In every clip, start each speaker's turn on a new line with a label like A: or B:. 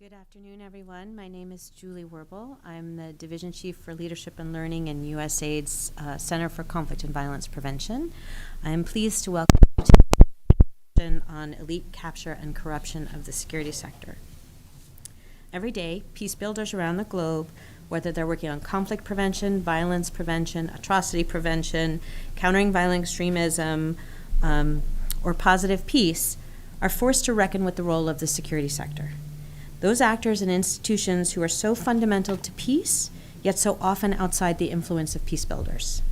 A: Good afternoon, everyone. My name is Julie Werble. I'm the Division Chief for Leadership and Learning in USAID's Center for Conflict and Violence Prevention. I am pleased to welcome you to the discussion on elite capture and corruption of the security sector. Every day, peace builders around the globe, whether they're working on conflict prevention, violence prevention, atrocity prevention, countering violent extremism, or positive peace, are forced to reckon with the role of the security sector. Those actors and institutions who are so fundamental to peace, yet so often outside the influence of peace builders.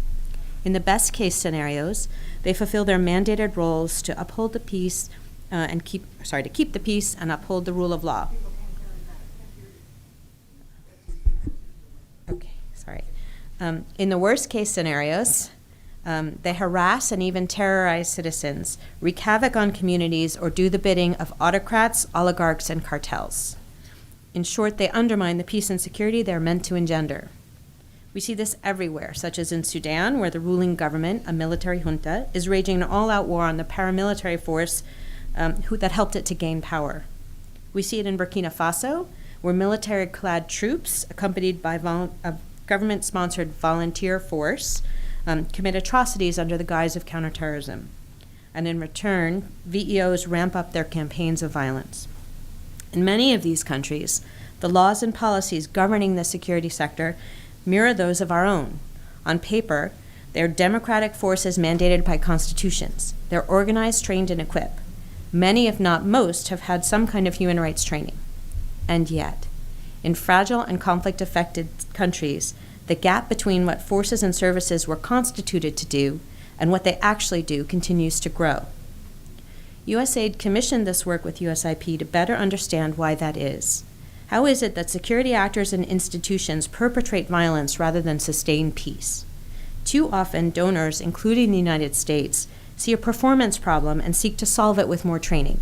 A: In the best case scenarios, they fulfill their mandated roles to uphold the peace to keep the peace and uphold the rule of law. Okay, sorry. In the worst case scenarios, they harass and even terrorize citizens, wreak havoc on communities, or do the bidding of autocrats, oligarchs, and cartels. In short, they undermine the peace and security they're meant to engender. We see this everywhere, such as in Sudan, where the ruling government, a military junta, is waging an all-out war on the paramilitary force that helped it to gain power. We see it in Burkina Faso, where military-clad troops, accompanied by a government-sponsored volunteer force, commit atrocities under the guise of counterterrorism. And in return, VEOs ramp up their campaigns of violence. In many of these countries, the laws and policies governing the security sector mirror those of our own. On paper, they are democratic forces mandated by constitutions. They're organized, trained, and equipped. Many, if not most, have had some kind of human rights training. And yet, in fragile and conflict-affected countries, the gap between what forces and services were constituted to do and what they actually do continues to grow. USAID commissioned this work with USIP to better understand why that is. How is it that security actors and institutions perpetrate violence rather than sustain peace? Too often, donors, including the United States, see a performance problem and seek to solve it with more training.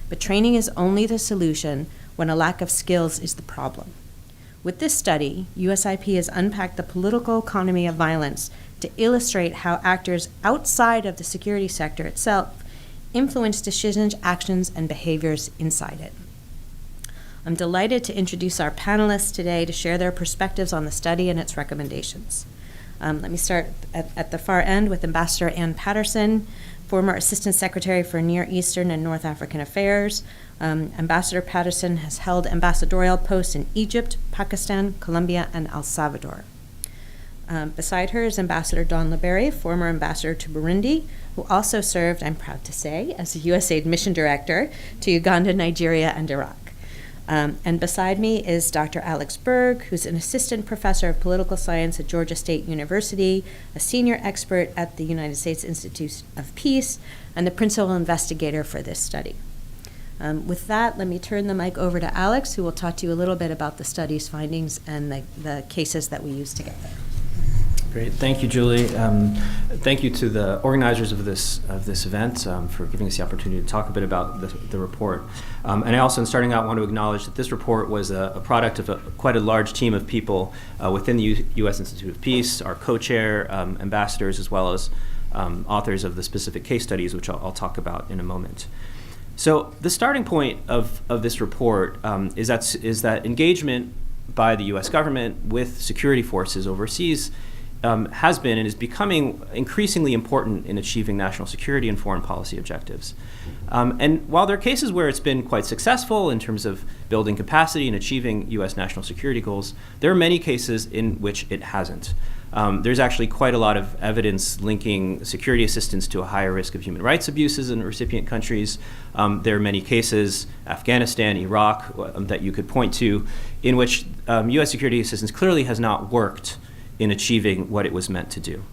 A: But training is only the solution when a lack of skills is the problem. With this study, USIP has unpacked the political economy of violence to illustrate how actors outside of the security sector itself influence decisions, actions, and behaviors inside it. I'm delighted to introduce our panelists today to share their perspectives on the study and its recommendations. Let me start at the far end with Ambassador Ann Patterson, former Assistant Secretary for Near Eastern and North African Affairs. Ambassador Patterson has held ambassadorial posts in Egypt, Pakistan, Colombia, and El Salvador. Beside her is Ambassador Don LeBerry, former ambassador to Burundi, who also served, I'm proud to say, as a USAID mission director to Uganda, Nigeria, and Iraq. And beside me is Dr. Alex Berg, who's an assistant professor of political science at Georgia State University, a senior expert at the United States Institute of Peace, and the principal investigator for this study. With that, let me turn the mic over to Alex, who will talk to you a little bit about the study's findings and the cases that we used together.
B: Great, thank you, Julie. Thank you to the organizers of this event for giving us the opportunity to talk a bit about the report. And I also, in starting out, want to acknowledge that this report was a product of quite a large team of people within the U.S. Institute of Peace, our co-chair, ambassadors, as well as authors of the specific case studies, which I'll talk about in a moment. So the starting point of this report is that engagement by the U.S. government with security forces overseas has been and is becoming increasingly important in achieving national security and foreign policy objectives. And while there are cases where it's been quite successful in terms of building capacity and achieving U.S. national security goals, there are many cases in which it hasn't. There's actually quite a lot of evidence linking security assistance to a higher risk of human rights abuses in recipient countries. There are many cases, Afghanistan, Iraq, that you could point to, in which U.S. security assistance clearly has not worked in achieving what it was meant to do.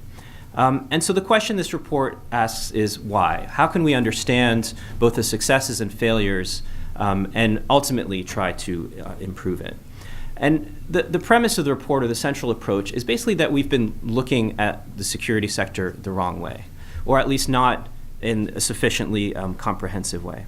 B: And so the question this report asks is why? How can we understand both the successes and failures and ultimately try to improve it? And the premise of the report, or the central approach, is basically that we've been looking at the security sector the wrong way, or at least not in a sufficiently comprehensive way.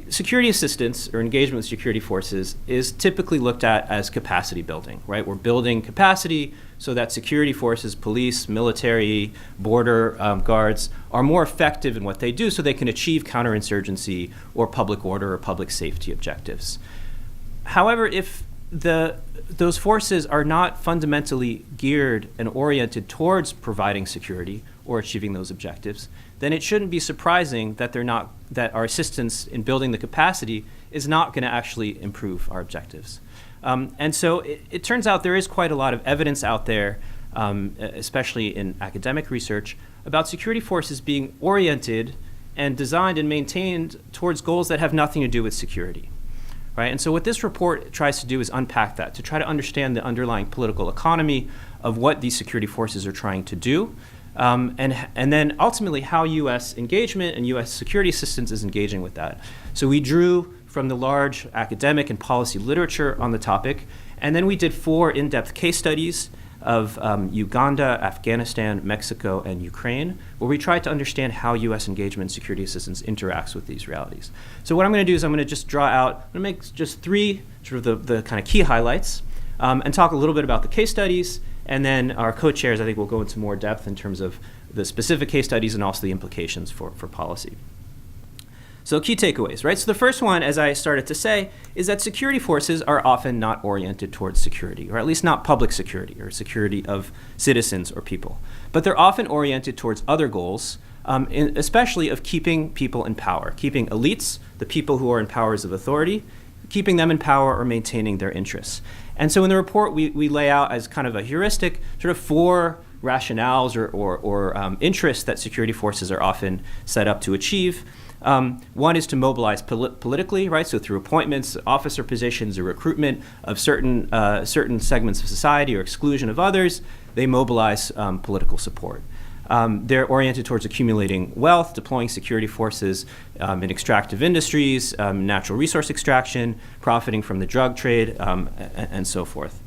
B: Security assistance or engagement with security forces is typically looked at as capacity building, right? We're building capacity so that security forces, police, military, border guards are more effective in what they do so they can achieve counterinsurgency or public order or public safety objectives. However, if those forces are not fundamentally geared and oriented towards providing security or achieving those objectives, then it shouldn't be surprising that that our assistance in building the capacity is not going to actually improve our objectives. And so it turns out there is quite a lot of evidence out there, especially in academic research, about security forces being oriented and designed and maintained towards goals that have nothing to do with security. Right? And so what this report tries to do is unpack that, to try to understand the underlying political economy of what these security forces are trying to do, and then ultimately how U.S. engagement and U.S. security assistance is engaging with that. So we drew from the large academic and policy literature on the topic, and then we did 4 in-depth case studies of Uganda, Afghanistan, Mexico, and Ukraine, where we tried to understand how U.S. engagement and security assistance interacts with these realities. So what I'm going to do is I'm going to just draw out, I'm going to make just 3 sort of the kind of key highlights, and talk a little bit about the case studies, and then our co-chairs, I think, will go into more depth in terms of the specific case studies and also the implications for policy. So key takeaways, right? So the first one, as I started to say, is that security forces are often not oriented towards security, or at least not public security or security of citizens or people. But they're often oriented towards other goals, especially of keeping people in power, keeping elites, the people who are in powers of authority, keeping them in power or maintaining their interests. And so in the report, we lay out as kind of a heuristic sort of 4 rationales or interests that security forces are often set up to achieve. One is to mobilize politically, right? So through appointments, officer positions, or recruitment of certain segments of society or exclusion of others, they mobilize political support. They're oriented towards accumulating wealth, deploying security forces in extractive industries, natural resource extraction, profiting from the drug trade, and so forth.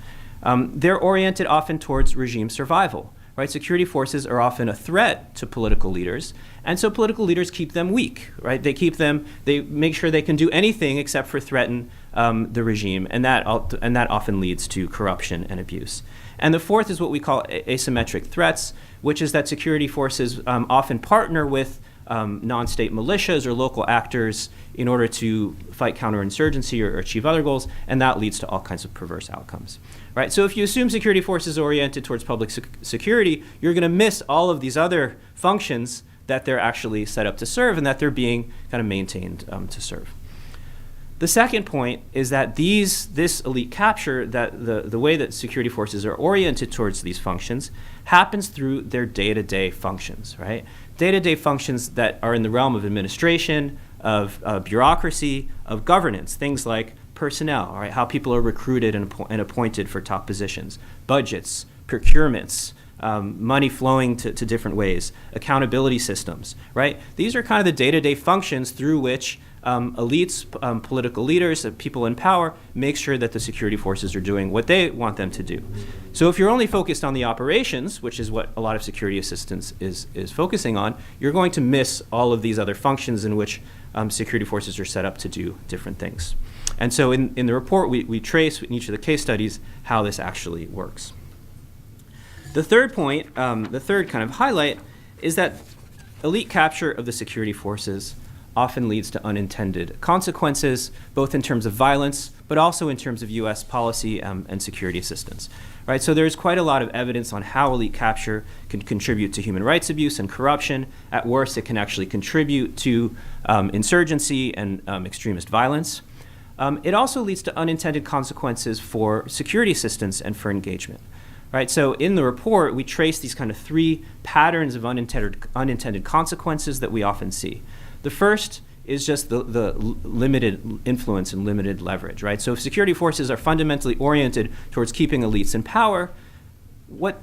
B: They're oriented often towards regime survival. Right? Security forces are often a threat to political leaders, and so political leaders keep them weak. Right? They make sure they can do anything except for threaten the regime, and that often leads to corruption and abuse. And the fourth is what we call asymmetric threats, which is that security forces often partner with non-state militias or local actors in order to fight counterinsurgency or achieve other goals, and that leads to all kinds of perverse outcomes. Right? So if you assume security forces are oriented towards public security, you're going to miss all of these other functions that they're actually set up to serve and that they're being kind of maintained to serve. The second point is that this elite capture, that the way that security forces are oriented towards these functions, happens through their day-to-day functions, right? Day-to-day functions that are in the realm of administration, of bureaucracy, of governance, things like personnel, right? How people are recruited and appointed for top positions, budgets, procurements, money flowing to different ways, accountability systems, right? These are kind of the day-to-day functions through which elites, political leaders, people in power make sure that the security forces are doing what they want them to do. So if you're only focused on the operations, which is what a lot of security assistance is focusing on, you're going to miss all of these other functions in which security forces are set up to do different things. And so in the report, we trace in each of the case studies how this actually works. The third point, the third kind of highlight, is that elite capture of the security forces often leads to unintended consequences, both in terms of violence, but also in terms of U.S. policy and security assistance. Right? So there's quite a lot of evidence on how elite capture can contribute to human rights abuse and corruption. At worst, it can actually contribute to insurgency and extremist violence. It also leads to unintended consequences for security assistance and for engagement. Right, so in the report, we trace these kind of 3 patterns of unintended consequences that we often see. The first is just the limited influence and limited leverage, right? So if security forces are fundamentally oriented towards keeping elites in power, what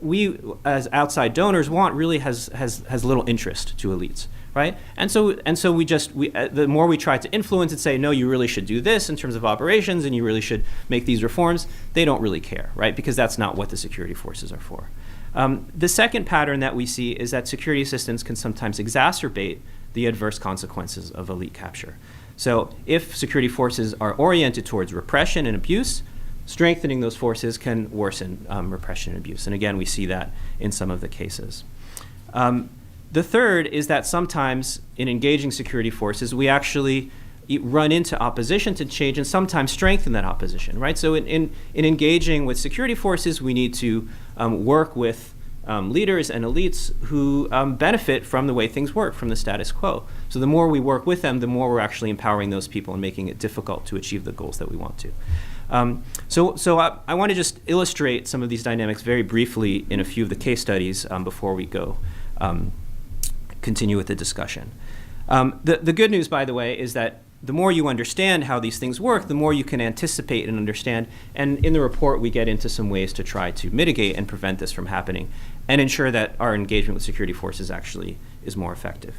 B: we as outside donors want really has little interest to elites, right? And so the more we try to influence and say, no, you really should do this in terms of operations and you really should make these reforms, they don't really care, right? Because that's not what the security forces are for. The second pattern that we see is that security assistance can sometimes exacerbate the adverse consequences of elite capture. So if security forces are oriented towards repression and abuse, strengthening those forces can worsen repression and abuse. And again, we see that in some of the cases. The third is that sometimes in engaging security forces, we actually run into opposition to change and sometimes strengthen that opposition, right? So in engaging with security forces, we need to work with leaders and elites who benefit from the way things work, from the status quo. So the more we work with them, the more we're actually empowering those people and making it difficult to achieve the goals that we want to. So I want to just illustrate some of these dynamics very briefly in a few of the case studies before we go continue with the discussion. The good news, by the way, is that the more you understand how these things work, the more you can anticipate and understand. And in the report, we get into some ways to try to mitigate and prevent this from happening and ensure that our engagement with security forces actually is more effective.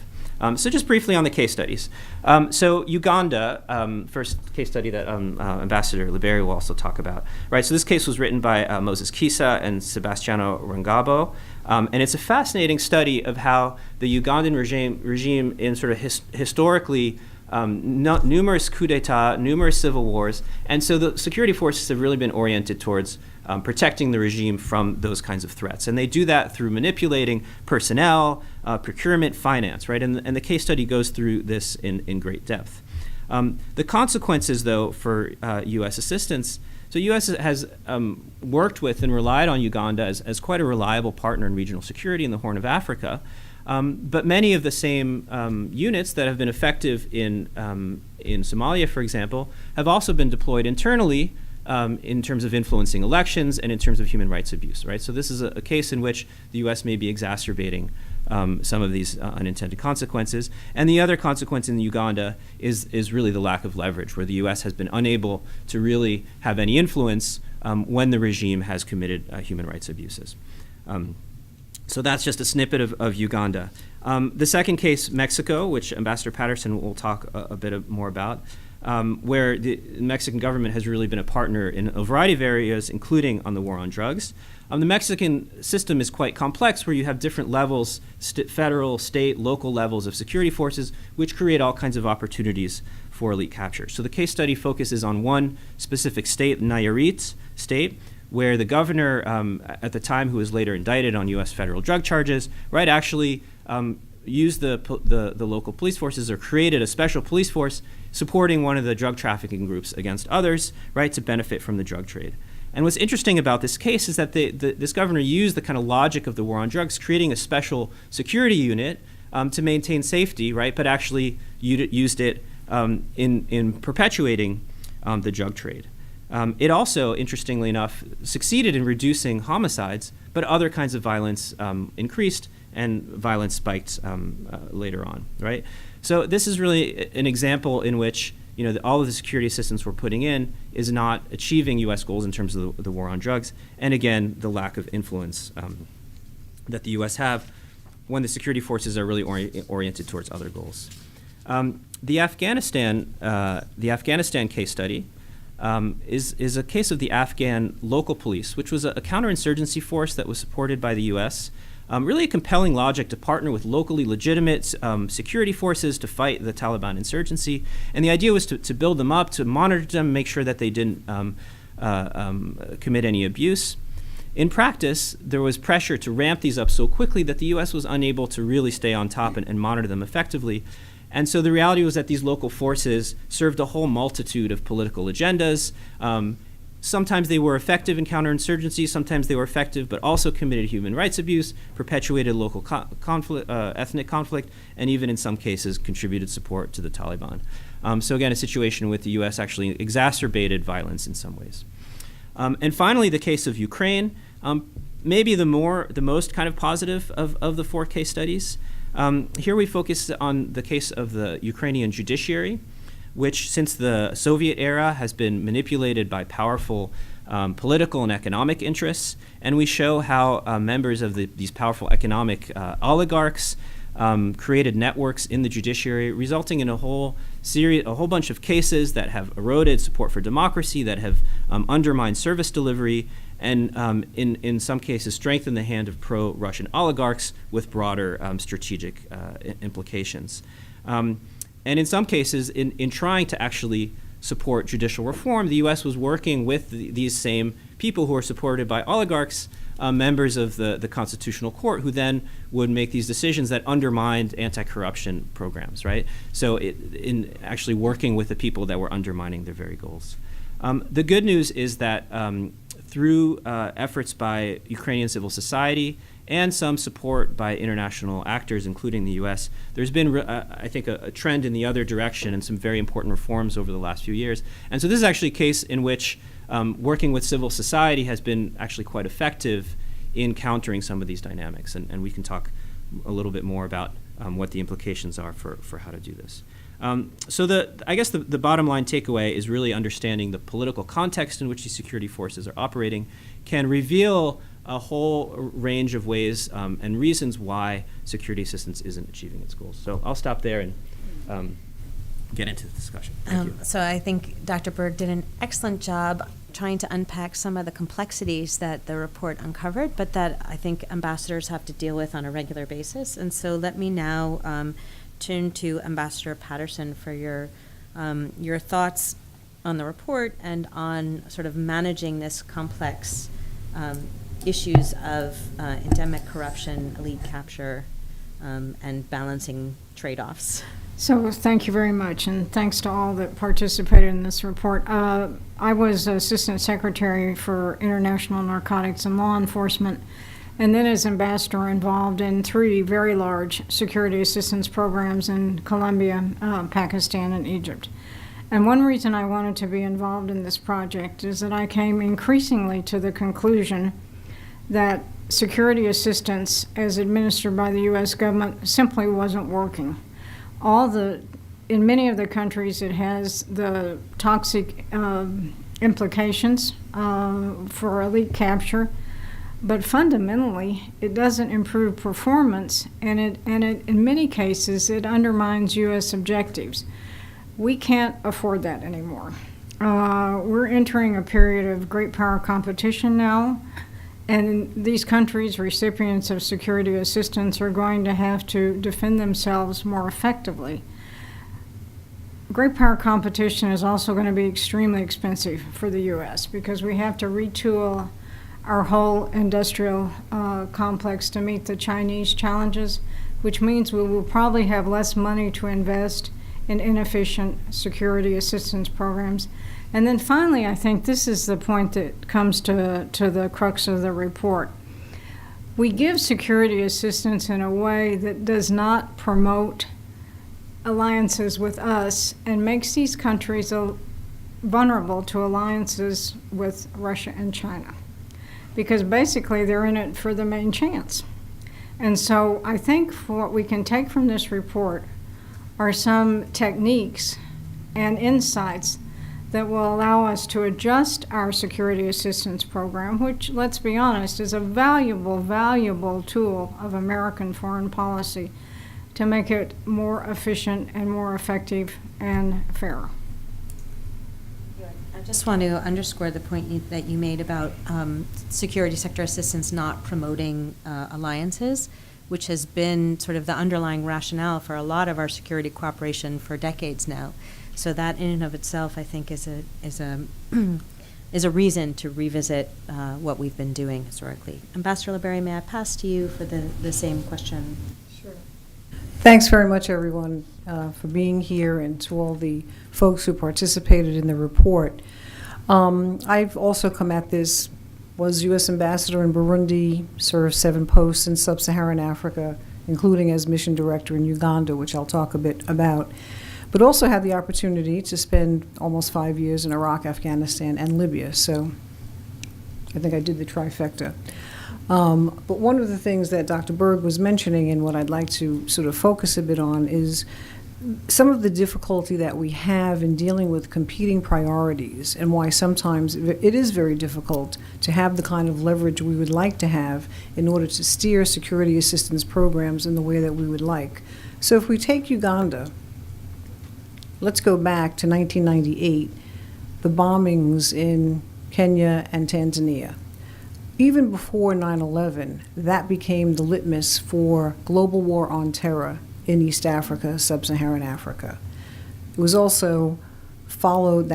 B: So just briefly on the case studies. So Uganda, first case study that Ambassador Liberi will also talk about. Right. So this case was written by Moses Kisa and Sebastiano Rangabo. And it's a fascinating study of how the Ugandan regime in sort of historically numerous coups d'etat, numerous civil wars. And so the security forces have really been oriented towards protecting the regime from those kinds of threats. And they do that through manipulating personnel, procurement, finance, right? And the case study goes through this in great depth. The consequences, though, for U.S. assistance, so U.S. has worked with and relied on Uganda as quite a reliable partner in regional security in the Horn of Africa. But many of the same units that have been effective in Somalia, for example, have also been deployed internally in terms of influencing elections and in terms of human rights abuse, right? So this is a case in which the U.S. may be exacerbating some of these unintended consequences. And the other consequence in Uganda is really the lack of leverage, where the U.S. has been unable to really have any influence when the regime has committed human rights abuses. So that's just a snippet of Uganda. The second case, Mexico, which Ambassador Patterson will talk a bit more about, where the Mexican government has really been a partner in a variety of areas, including on the war on drugs. The Mexican system is quite complex, where you have different levels, federal, state, local levels of security forces, which create all kinds of opportunities for elite capture. So the case study focuses on one specific state, Nayarit state, where the governor at the time, who was later indicted on U.S. federal drug charges, right, actually used the local police forces or created a special police force supporting one of the drug trafficking groups against others, right, to benefit from the drug trade. And what's interesting about this case is that this governor used the kind of logic of the war on drugs, creating a special security unit to maintain safety, right, but actually used it in perpetuating the drug trade. It also, interestingly enough, succeeded in reducing homicides, but other kinds of violence increased and violence spiked later on, right? So this is really an example in which all of the security assistance we're putting in is not achieving U.S. goals in terms of the war on drugs, and again, the lack of influence that the U.S. have when the security forces are really oriented towards other goals. The Afghanistan case study is a case of the Afghan local police, which was a counterinsurgency force that was supported by the U.S., really a compelling logic to partner with locally legitimate security forces to fight the Taliban insurgency. And the idea was to build them up, to monitor them, make sure that they didn't commit any abuse. In practice, there was pressure to ramp these up so quickly that the U.S. was unable to really stay on top and monitor them effectively. And so the reality was that these local forces served a whole multitude of political agendas. Sometimes they were effective in counterinsurgency, sometimes they were effective but also committed human rights abuse, perpetuated local ethnic conflict, and even in some cases contributed support to the Taliban. So again, a situation with the U.S. actually exacerbated violence in some ways. And finally, the case of Ukraine, maybe the most kind of positive of the four case studies. Here we focus on the case of the Ukrainian judiciary, which since the Soviet era has been manipulated by powerful political and economic interests. And we show how members of these powerful economic oligarchs created networks in the judiciary, resulting in a whole bunch of cases that have eroded support for democracy, that have undermined service delivery, and in some cases strengthened the hand of pro-Russian oligarchs with broader strategic implications. And in some cases, in trying to actually support judicial reform, the U.S. was working with these same people who are supported by oligarchs members of the Constitutional Court who then would make these decisions that undermined anti-corruption programs, right? So in actually working with the people that were undermining their very goals. The good news is that through efforts by Ukrainian civil society and some support by international actors, including the U.S., there's been, I think, a trend in the other direction and some very important reforms over the last few years. And so this is actually a case in which working with civil society has been actually quite effective in countering some of these dynamics. And we can talk a little bit more about what the implications are for how to do this. So I guess the bottom line takeaway is really understanding the political context in which these security forces are operating can reveal a whole range of ways and reasons why security assistance isn't achieving its goals. So I'll stop there and get into the discussion. Thank you.
A: So I think Dr. Berg did an excellent job trying to unpack some of the complexities that the report uncovered, but that I think ambassadors have to deal with on a regular basis. And so let me now turn to Ambassador Patterson for your thoughts on the report and on sort of managing this complex issues of endemic corruption, elite capture, and balancing trade-offs.
C: So thank you very much, and thanks to all that participated in this report. I was Assistant Secretary for International Narcotics and Law Enforcement, and then as ambassador involved in 3 very large security assistance programs in Colombia, Pakistan, and Egypt. And one reason I wanted to be involved in this project is that I came increasingly to the conclusion that security assistance as administered by the U.S. government simply wasn't working. In many of the countries, it has the toxic implications for elite capture, but fundamentally, it doesn't improve performance, and it in many cases, it undermines U.S. objectives. We can't afford that anymore. We're entering a period of great power competition now, and these countries, recipients of security assistance, are going to have to defend themselves more effectively. Great power competition is also going to be extremely expensive for the U.S. because we have to retool our whole industrial complex to meet the Chinese challenges, which means we will probably have less money to invest in inefficient security assistance programs. And then finally, I think this is the point that comes to the crux of the report. We give security assistance in a way that does not promote alliances with us and makes these countries vulnerable to alliances with Russia and China, because basically they're in it for the main chance. And so I think what we can take from this report are some techniques and insights that will allow us to adjust our security assistance program, which, let's be honest, is a valuable tool of American foreign policy to make it more efficient and more effective and fair.
A: I just want to underscore the point that you made about security sector assistance not promoting alliances, which has been sort of the underlying rationale for a lot of our security cooperation for decades now. So that in and of itself, I think, is a reason to revisit what we've been doing historically. Ambassador LeBerry, may I pass to you for the same question?
D: Sure. Thanks very much, everyone, for being here, and to all the folks who participated in the report. I've also come at this, was U.S. Ambassador in Burundi, served 7 posts in Sub-Saharan Africa, including as Mission Director in Uganda, which I'll talk a bit about, but also had the opportunity to spend almost 5 years in Iraq, Afghanistan, and Libya. So I think I did the trifecta. But one of the things that Dr. Berg was mentioning, and what I'd like to sort of focus a bit on, is some of the difficulty that we have in dealing with competing priorities, and why sometimes it is very difficult to have the kind of leverage we would like to have in order to steer security assistance programs in the way that we would like. So if we take Uganda, let's go back to 1998, the bombings in Kenya and Tanzania. Even before 9/11, that became the litmus for global war on terror in East Africa, Sub-Saharan Africa. It was also followed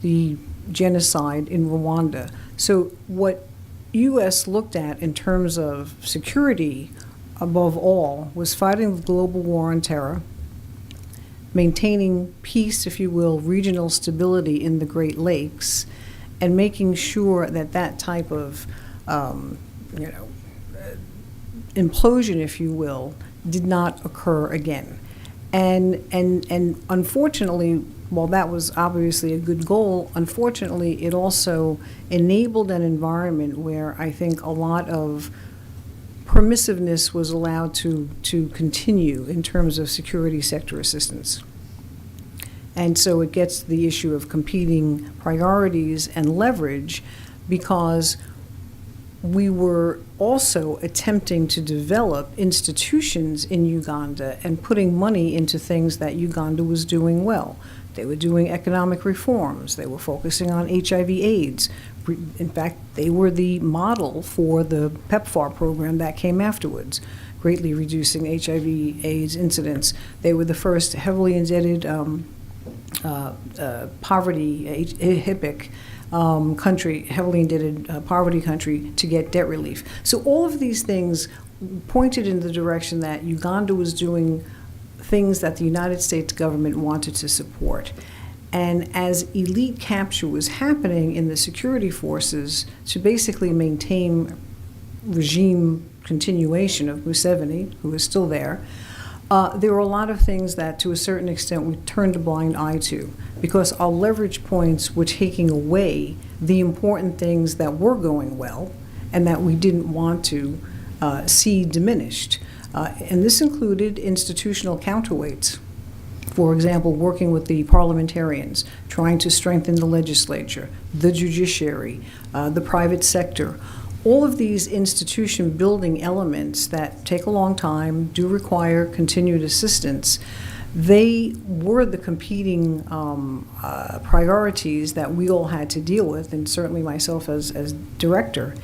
D: the genocide in Rwanda. So what U.S. looked at in terms of security, above all, was fighting the global war on terror, maintaining peace, if you will, regional stability in the Great Lakes, and making sure that that type of, implosion, if you will, did not occur again. And unfortunately, while that was obviously a good goal, unfortunately, it also enabled an environment where I think a lot of permissiveness was allowed to continue in terms of security sector assistance. And so it gets to the issue of competing priorities and leverage, because we were also attempting to develop institutions in Uganda and putting money into things that Uganda was doing well. They were doing economic reforms. They were focusing on HIV/AIDS. In fact, they were the model for the PEPFAR program that came afterwards, greatly reducing HIV/AIDS incidents. They were the first heavily indebted poverty, HIPIC, country, heavily indebted poverty country, to get debt relief. So all of these things pointed in the direction that Uganda was doing things that the United States government wanted to support. And as elite capture was happening in the security forces to basically maintain regime continuation of Museveni, who is still there were a lot of things that, to a certain extent, we turned a blind eye to, because our leverage points were taking away the important things that were going well and that we didn't want to see diminished. And this included institutional counterweights. For example, working with the parliamentarians, trying to strengthen the legislature, the judiciary, the private sector. All of these institution building elements that take a long time, do require continued assistance, they were the competing priorities that we all had to deal with, and certainly myself as director.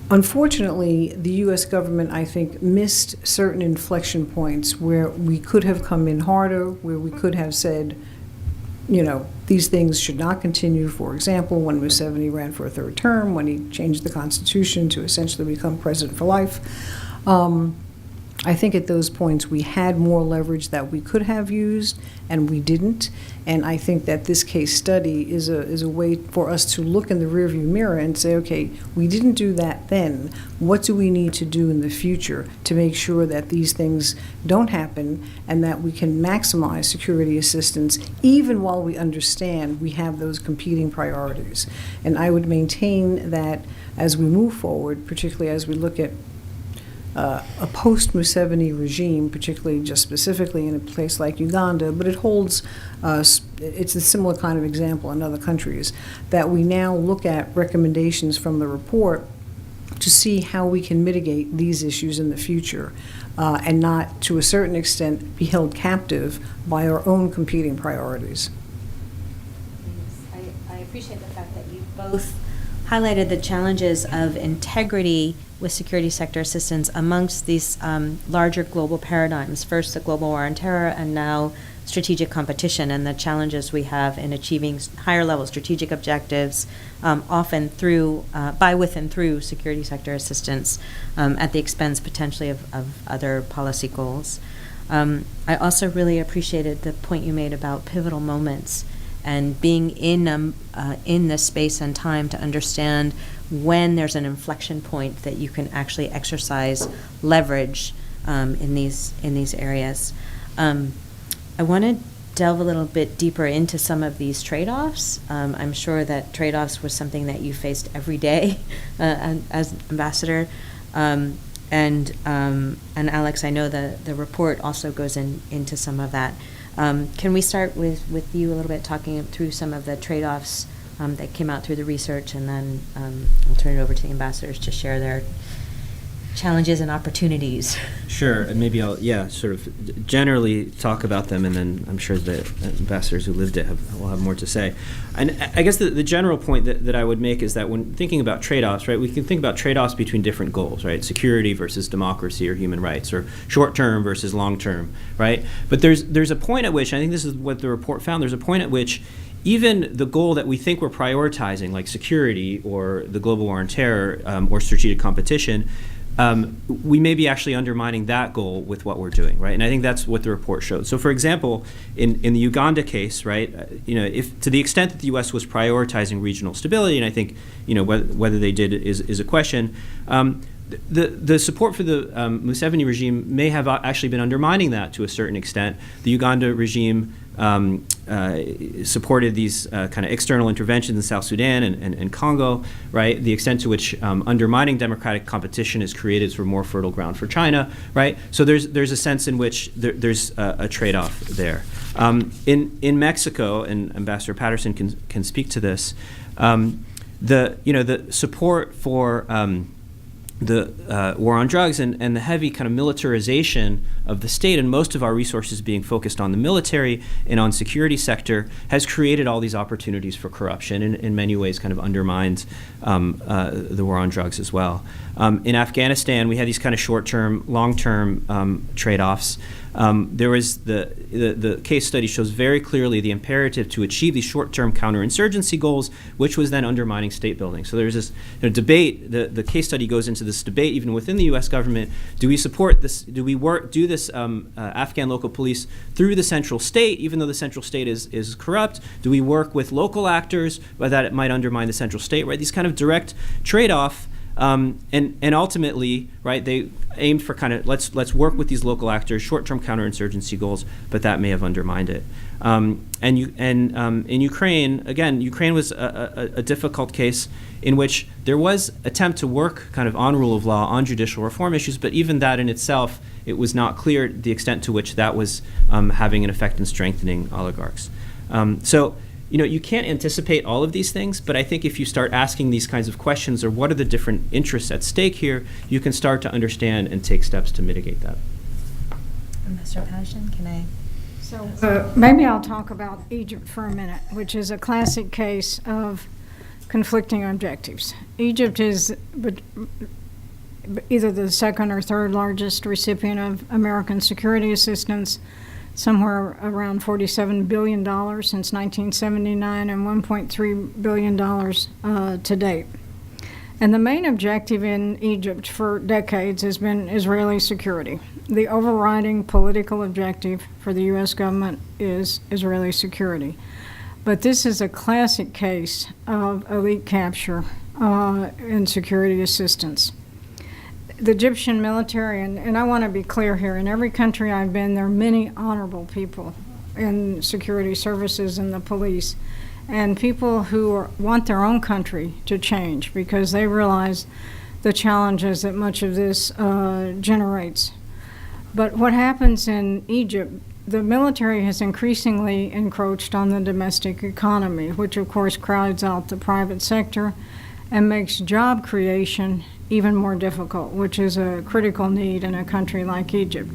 D: Unfortunately, the U.S. government, I think, missed certain inflection points where we could have come in harder, where we could have said, these things should not continue. For example, when Museveni ran for a third term, when he changed the constitution to essentially become president for life. I think at those points we had more leverage that we could have used, and we didn't. And I think that this case study is a way for us to look in the rearview mirror and say, okay, we didn't do that then. What do we need to do in the future to make sure that these things don't happen and that we can maximize security assistance even while we understand we have those competing priorities? And I would maintain that as we move forward, particularly as we look at a post-Museveni regime, particularly just specifically in a place like Uganda, but it holds, it's a similar kind of example in other countries, that we now look at recommendations from the report to see how we can mitigate these issues in the future and not, to a certain extent, be held captive by our own competing priorities.
A: I appreciate the fact that you both highlighted the challenges of integrity with security sector assistance amongst these larger global paradigms. First, the global war on terror, and now strategic competition, and the challenges we have in achieving higher level strategic objectives, often through, by, with, and through security sector assistance at the expense potentially of other policy goals. I also really appreciated the point you made about pivotal moments and being in the space and time to understand when there's an inflection point that you can actually exercise leverage in these areas. I want to delve a little bit deeper into some of these trade-offs. I'm sure that trade-offs was something that you faced every day as ambassador. And Alex, I know the report also goes into some of that. Can we start with you a little bit, talking through some of the trade-offs that came out through the research, and then I'll turn it over to the ambassadors to share their challenges and opportunities.
B: Sure, and maybe I'll, sort of generally talk about them, and then I'm sure the ambassadors who lived it will have more to say. And I guess the general point that I would make is that when thinking about trade-offs, right, we can think about trade-offs between different goals, right, security versus democracy or human rights, or short-term versus long-term, right? But there's a point at which, I think this is what the report found, there's a point at which even the goal that we think we're prioritizing, like security or the global war on terror or strategic competition, we may be actually undermining that goal with what we're doing, right? And I think that's what the report showed. So, for example, in the Uganda case, right, if to the extent that the U.S. was prioritizing regional stability, and I think whether they did is a question. The support for the Museveni regime may have actually been undermining that to a certain extent. The Uganda regime supported these kind of external interventions in South Sudan and Congo, right? The extent to which undermining democratic competition has created sort of more fertile ground for China, right? So there's a sense in which there's a trade-off there. In Mexico, and Ambassador Patterson can speak to this, the support for the war on drugs and the heavy kind of militarization of the state and most of our resources being focused on the military and on security sector has created all these opportunities for corruption and in many ways kind of undermined the war on drugs as well. In Afghanistan, we had these kind of short-term, long-term trade-offs. There was the case study shows very clearly the imperative to achieve these short-term counterinsurgency goals, which was then undermining state building. So there's this debate. The case study goes into this debate even within the U.S. government. Do we support this? Do we do this Afghan local police through the central state, even though the central state is corrupt? Do we work with local actors, but that it might undermine the central state? Right? These kind of direct trade-off. And ultimately, right, they aimed for kind of let's work with these local actors, short-term counterinsurgency goals, but that may have undermined it. In Ukraine, again, Ukraine was a difficult case in which there was attempt to work kind of on rule of law, on judicial reform issues, but even that in itself, it was not clear the extent to which that was having an effect in strengthening oligarchs. You can't anticipate all of these things, but I think if you start asking these kinds of questions, or what are the different interests at stake here, you can start to understand and take steps to mitigate that.
A: Mr. Patterson, can I?
C: So maybe I'll talk about Egypt for a minute, which is a classic case of conflicting objectives. Egypt is either the second or third largest recipient of American security assistance, somewhere around $47 billion since 1979 and $1.3 billion to date. And the main objective in Egypt for decades has been Israeli security. The overriding political objective for the U.S. government is Israeli security. But this is a classic case of elite capture and security assistance. The Egyptian military, and I want to be clear here, in every country I've been, there are many honorable people in security services and the police, and people who want their own country to change because they realize the challenges that much of this generates. But what happens in Egypt, the military has increasingly encroached on the domestic economy, which of course crowds out the private sector and makes job creation even more difficult, which is a critical need in a country like Egypt.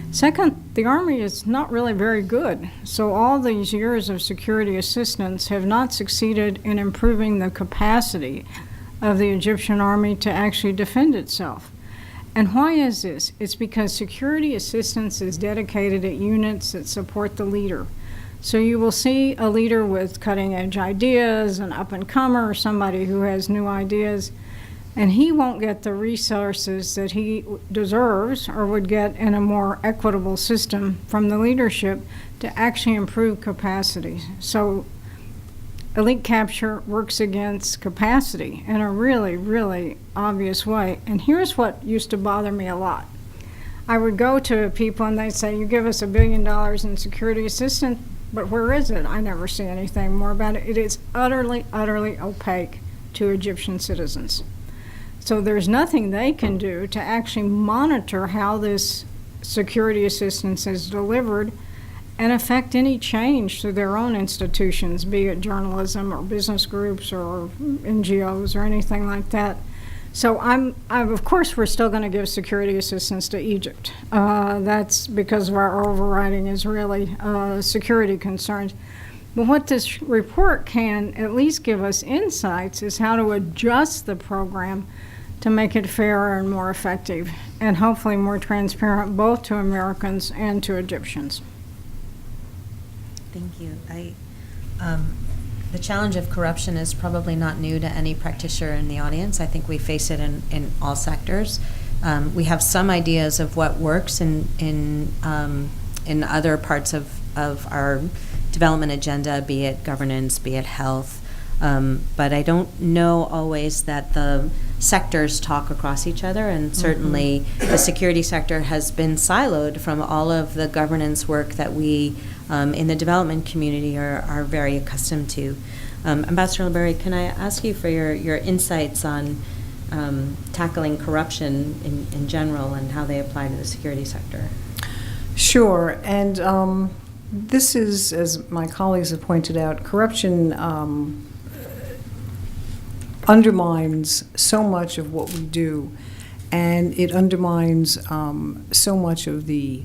C: Second, the army is not really very good. So all these years of security assistance have not succeeded in improving the capacity of the Egyptian army to actually defend itself. And why is this? It's because security assistance is dedicated at units that support the leader. So you will see a leader with cutting-edge ideas, an up-and-comer, or somebody who has new ideas, and he won't get the resources that he deserves or would get in a more equitable system from the leadership to actually improve capacity. So elite capture works against capacity in a really, really obvious way. And here's what used to bother me a lot. I would go to people and they'd say, you give us $1 billion in security assistance, but where is it? I never see anything more about it. It is utterly, utterly opaque to Egyptian citizens. So there's nothing they can do to actually monitor how this security assistance is delivered and affect any change to their own institutions, be it journalism or business groups or NGOs or anything like that. So of course, we're still going to give security assistance to Egypt. That's because of our overriding Israeli security concerns. But what this report can at least give us insights is how to adjust the program to make it fairer and more effective, and hopefully more transparent both to Americans and to Egyptians.
A: Thank you. The challenge of corruption is probably not new to any practitioner in the audience. I think we face it in all sectors. We have some ideas of what works in other parts of our development agenda, be it governance, be it health. But I don't know always that the sectors talk across each other, and certainly the security sector has been siloed from all of the governance work that we in the development community are very accustomed to. Ambassador LeBerry, can I ask you for your insights on tackling corruption in general and how they apply to the security sector?
D: Sure, and this is, as my colleagues have pointed out, corruption undermines so much of what we do, and it undermines so much of the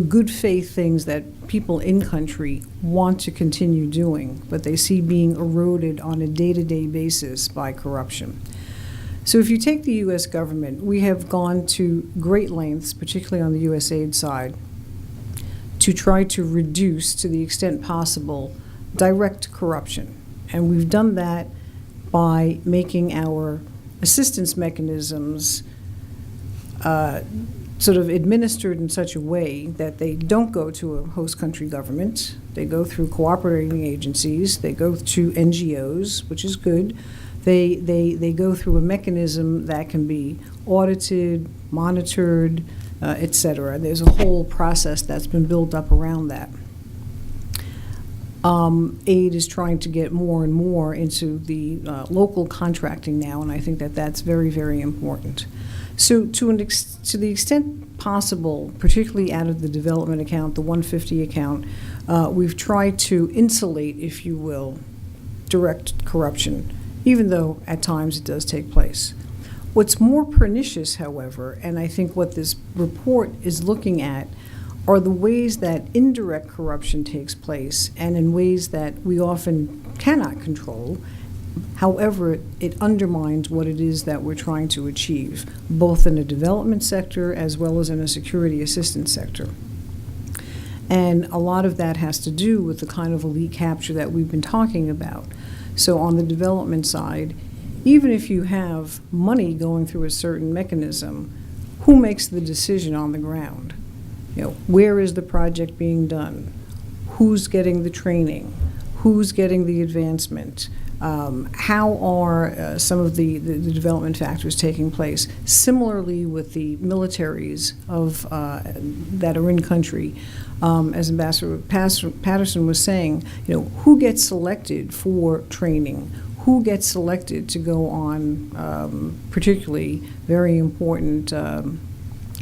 D: good faith things that people in country want to continue doing, but they see being eroded on a day-to-day basis by corruption. So if you take the U.S. government, we have gone to great lengths, particularly on the USAID side, to try to reduce, to the extent possible, direct corruption. And we've done that by making our assistance mechanisms sort of administered in such a way that they don't go to a host country government. They go through cooperating agencies. They go to NGOs, which is good. They go through a mechanism that can be audited, monitored, et cetera. There's a whole process that's been built up around that. Aid is trying to get more and more into the local contracting now, and I think that that's very, very important. So to the extent possible, particularly out of the development account, the 150 account, we've tried to insulate, if you will, direct corruption, even though at times it does take place. What's more pernicious, however, and I think what this report is looking at, are the ways that indirect corruption takes place, and in ways that we often cannot control. However, it undermines what it is that we're trying to achieve, both in the development sector as well as in a security assistance sector. And a lot of that has to do with the kind of elite capture that we've been talking about. So on the development side, even if you have money going through a certain mechanism, who makes the decision on the ground? You know, where is the project being done? Who's getting the training? Who's getting the advancement? How are some of the development factors taking place? Similarly with the militaries that are in country, as Ambassador Patterson was saying, you know, who gets selected for training? Who gets selected to go on particularly very important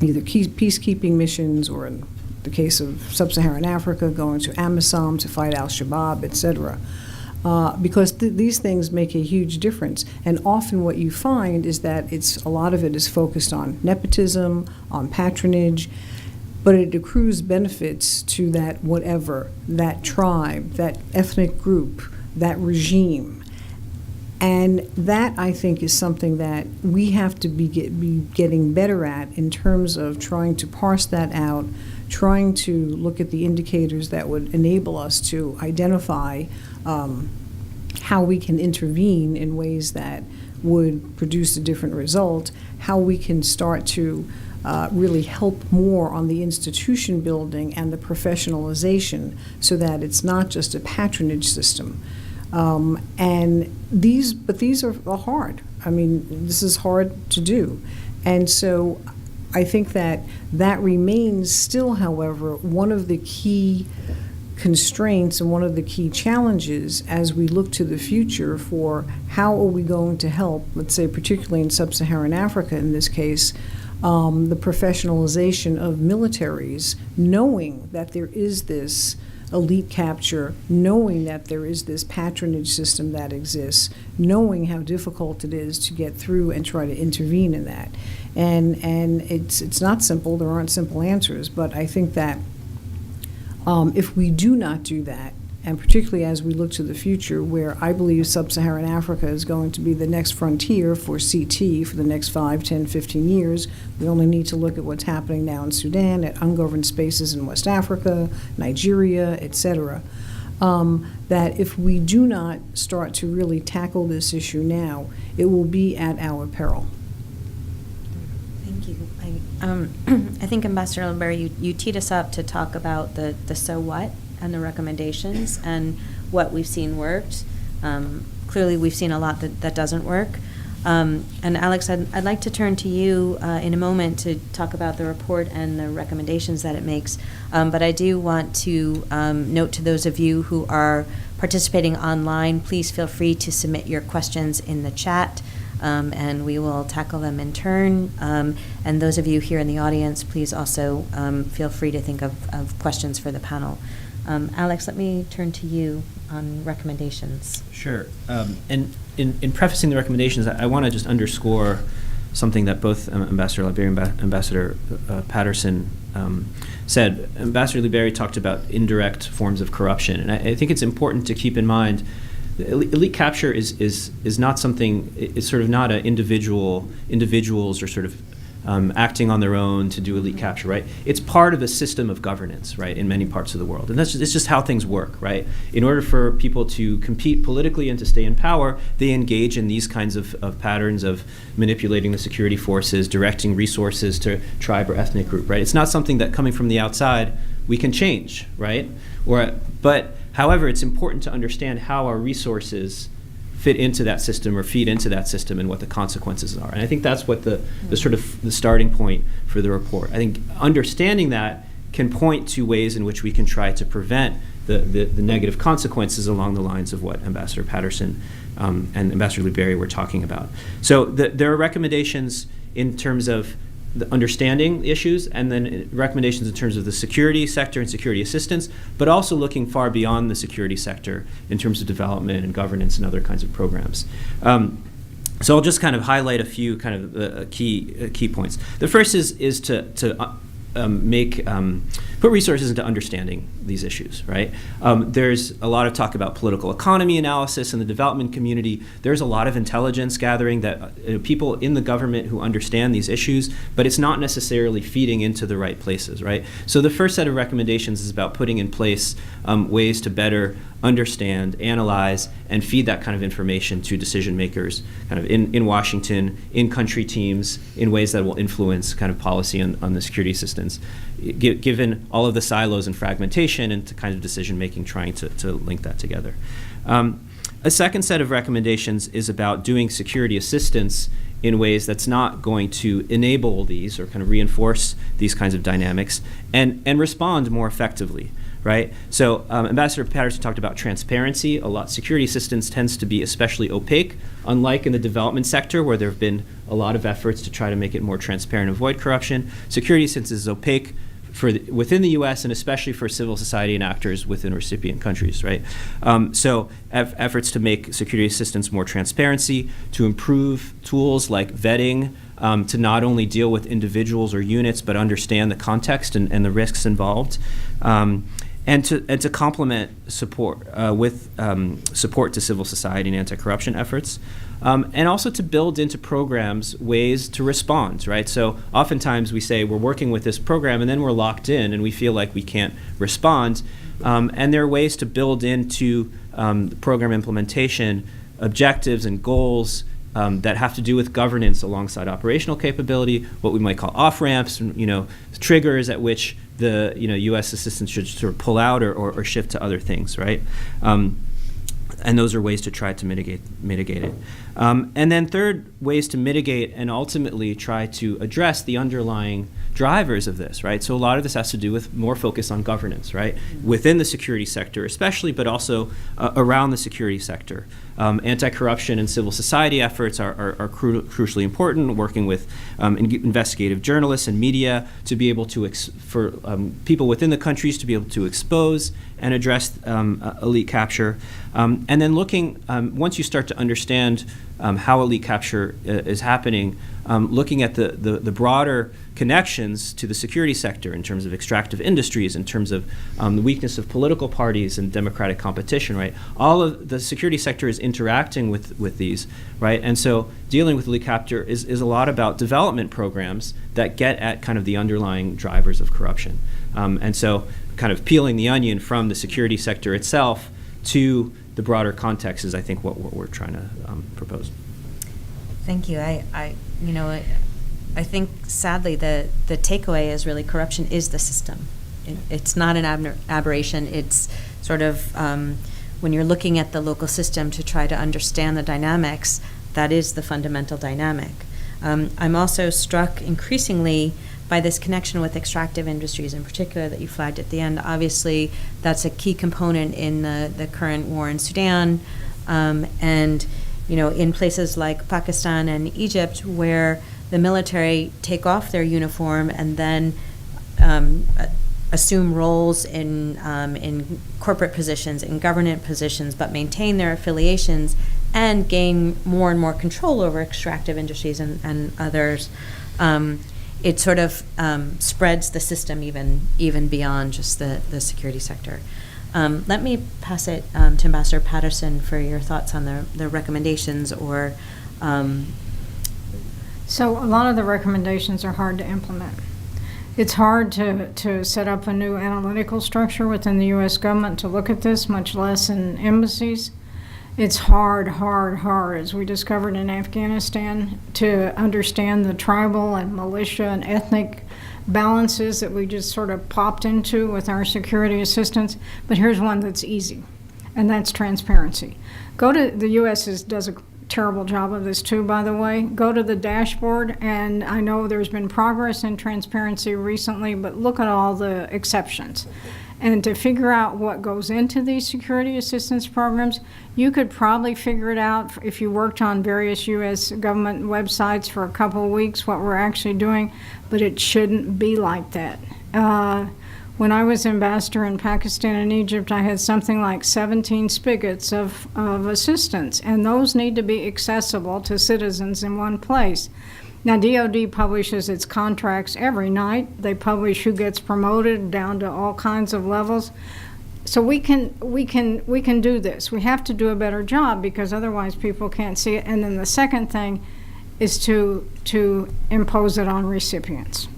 D: either peacekeeping missions, or in the case of sub-Saharan Africa, going to AMISOM to fight al-Shabaab, et cetera. Because these things make a huge difference. And often what you find is that a lot of it is focused on nepotism, on patronage, but it accrues benefits to that tribe, that ethnic group, that regime. And that, I think, is something that we have to be getting better at in terms of trying to parse that out, trying to look at the indicators that would enable us to identify how we can intervene in ways that would produce a different result, how we can start to really help more on the institution building and the professionalization, so that it's not just a patronage system. And these are hard. I mean, this is hard to do. And so I think that remains still, however, one of the key constraints and one of the key challenges as we look to the future for how are we going to help, let's say particularly in sub-Saharan Africa in this case, the professionalization of militaries, knowing that there is this elite capture, knowing that there is this patronage system that exists, knowing how difficult it is to get through and try to intervene in that. And it's not simple, there aren't simple answers, but I think that if we do not do that, and particularly as we look to the future, where I believe sub-Saharan Africa is going to be the next frontier for CT for the next 5, 10, 15 years. We only need to look at what's happening now in Sudan, at ungoverned spaces in West Africa, Nigeria, et cetera. that if we do not start to really tackle this issue now, it will be at our peril.
A: Thank you. I think, Ambassador Liberi, you teed us up to talk about the so what and the recommendations and what we've seen worked. Clearly, we've seen a lot that doesn't work. And Alex, I'd like to turn to you in a moment to talk about the report and the recommendations that it makes. But I do want to note to those of you who are participating online, please feel free to submit your questions in the chat, and we will tackle them in turn. And those of you here in the audience, please also feel free to think of questions for the panel. Alex, let me turn to you on recommendations.
B: Sure. And in prefacing the recommendations, I want to just underscore something that both Ambassador Liberi and Ambassador Patterson said. Ambassador Liberi talked about indirect forms of corruption, and I think it's important to keep in mind elite capture is not something. It's sort of not an individuals are sort of acting on their own to do elite capture, right? It's part of a system of governance, right, in many parts of the world. And it's just how things work, right? In order for people to compete politically and to stay in power, they engage in these kinds of patterns of manipulating the security forces, directing resources to tribe or ethnic group, right? It's not something that coming from the outside we can change, right? But however, it's important to understand how our resources fit into that system or feed into that system and what the consequences are. And I think that's what the sort of the starting point for the report. I think understanding that can point to ways in which we can try to prevent the negative consequences along the lines of what Ambassador Patterson and Ambassador Liberi were talking about. So there are recommendations in terms of the understanding issues, and then recommendations in terms of the security sector and security assistance, but also looking far beyond the security sector in terms of development and governance and other kinds of programs. So I'll just kind of highlight a few kind of key points. The first is to put resources into understanding these issues, right? There's a lot of talk about political economy analysis in the development community. There's a lot of intelligence gathering that people in the government who understand these issues, but it's not necessarily feeding into the right places, right? So the first set of recommendations is about putting in place ways to better understand, analyze, and feed that kind of information to decision makers kind of in Washington, in country teams, in ways that will influence kind of policy on the security assistance, given all of the silos and fragmentation and kind of decision making, trying to link that together. A second set of recommendations is about doing security assistance in ways that's not going to enable these or kind of reinforce these kinds of dynamics and respond more effectively. Right? So Ambassador Patterson talked about transparency. A lot security assistance tends to be especially opaque, unlike in the development sector where there have been a lot of efforts to try to make it more transparent and avoid corruption. Security assistance is opaque within the U.S. and especially for civil society and actors within recipient countries, right? So efforts to make security assistance more transparency, to improve tools like vetting, to not only deal with individuals or units, but understand the context and the risks involved. And to complement support with support to civil society and anti-corruption efforts, and also to build into programs ways to respond, right? So oftentimes we say we're working with this program and then we're locked in and we feel like we can't respond. And there are ways to build into program implementation objectives and goals that have to do with governance alongside operational capability, what we might call off-ramps, triggers at which the U.S. assistance should sort of pull out or shift to other things, right? And those are ways to try to mitigate it. And then third, ways to mitigate and ultimately try to address the underlying drivers of this, right? So a lot of this has to do with more focus on governance, right? Within the security sector especially, but also around the security sector. Anti-corruption and civil society efforts are crucially important, working with investigative journalists and media to be able to, for people within the countries to be able to expose and address elite capture. And then looking, once you start to understand how elite capture is happening, looking at the broader connections to the security sector in terms of extractive industries, in terms of the weakness of political parties and democratic competition, right? All of the security sector is interacting with these, right? And so dealing with elite capture is a lot about development programs that get at kind of the underlying drivers of corruption. And so kind of peeling the onion from the security sector itself to the broader context is, I think, what we're trying to propose.
A: Thank you. I think sadly the takeaway is really corruption is the system. It's not an aberration. It's sort of when you're looking at the local system to try to understand the dynamics, that is the fundamental dynamic. I'm also struck increasingly by this connection with extractive industries in particular that you flagged at the end. Obviously, that's a key component in the current war in Sudan, and in places like Pakistan and Egypt, where the military take off their uniform and then assume roles in corporate positions, in government positions, but maintain their affiliations and gain more and more control over extractive industries and others. It sort of spreads the system even beyond just the security sector. Let me pass it to Ambassador Patterson for your thoughts on the recommendations or.
C: So a lot of the recommendations are hard to implement. It's hard to set up a new analytical structure within the U.S. government to look at this, much less in embassies. It's hard, as we discovered in Afghanistan, to understand the tribal and militia and ethnic balances that we just sort of popped into with our security assistance. But here's one that's easy, and that's transparency. The U.S. does a terrible job of this too, by the way. Go to the dashboard, and I know there's been progress in transparency recently, but look at all the exceptions. And to figure out what goes into these security assistance programs, you could probably figure it out if you worked on various U.S. government websites for a couple of weeks, what we're actually doing, but it shouldn't be like that. When I was ambassador in Pakistan and Egypt, I had something like 17 spigots of assistance, and those need to be accessible to citizens in one place. Now, DoD publishes its contracts every night. They publish who gets promoted down to all kinds of levels. So we can do this. We have to do a better job because otherwise people can't see it. And then the second thing is to impose it on recipients.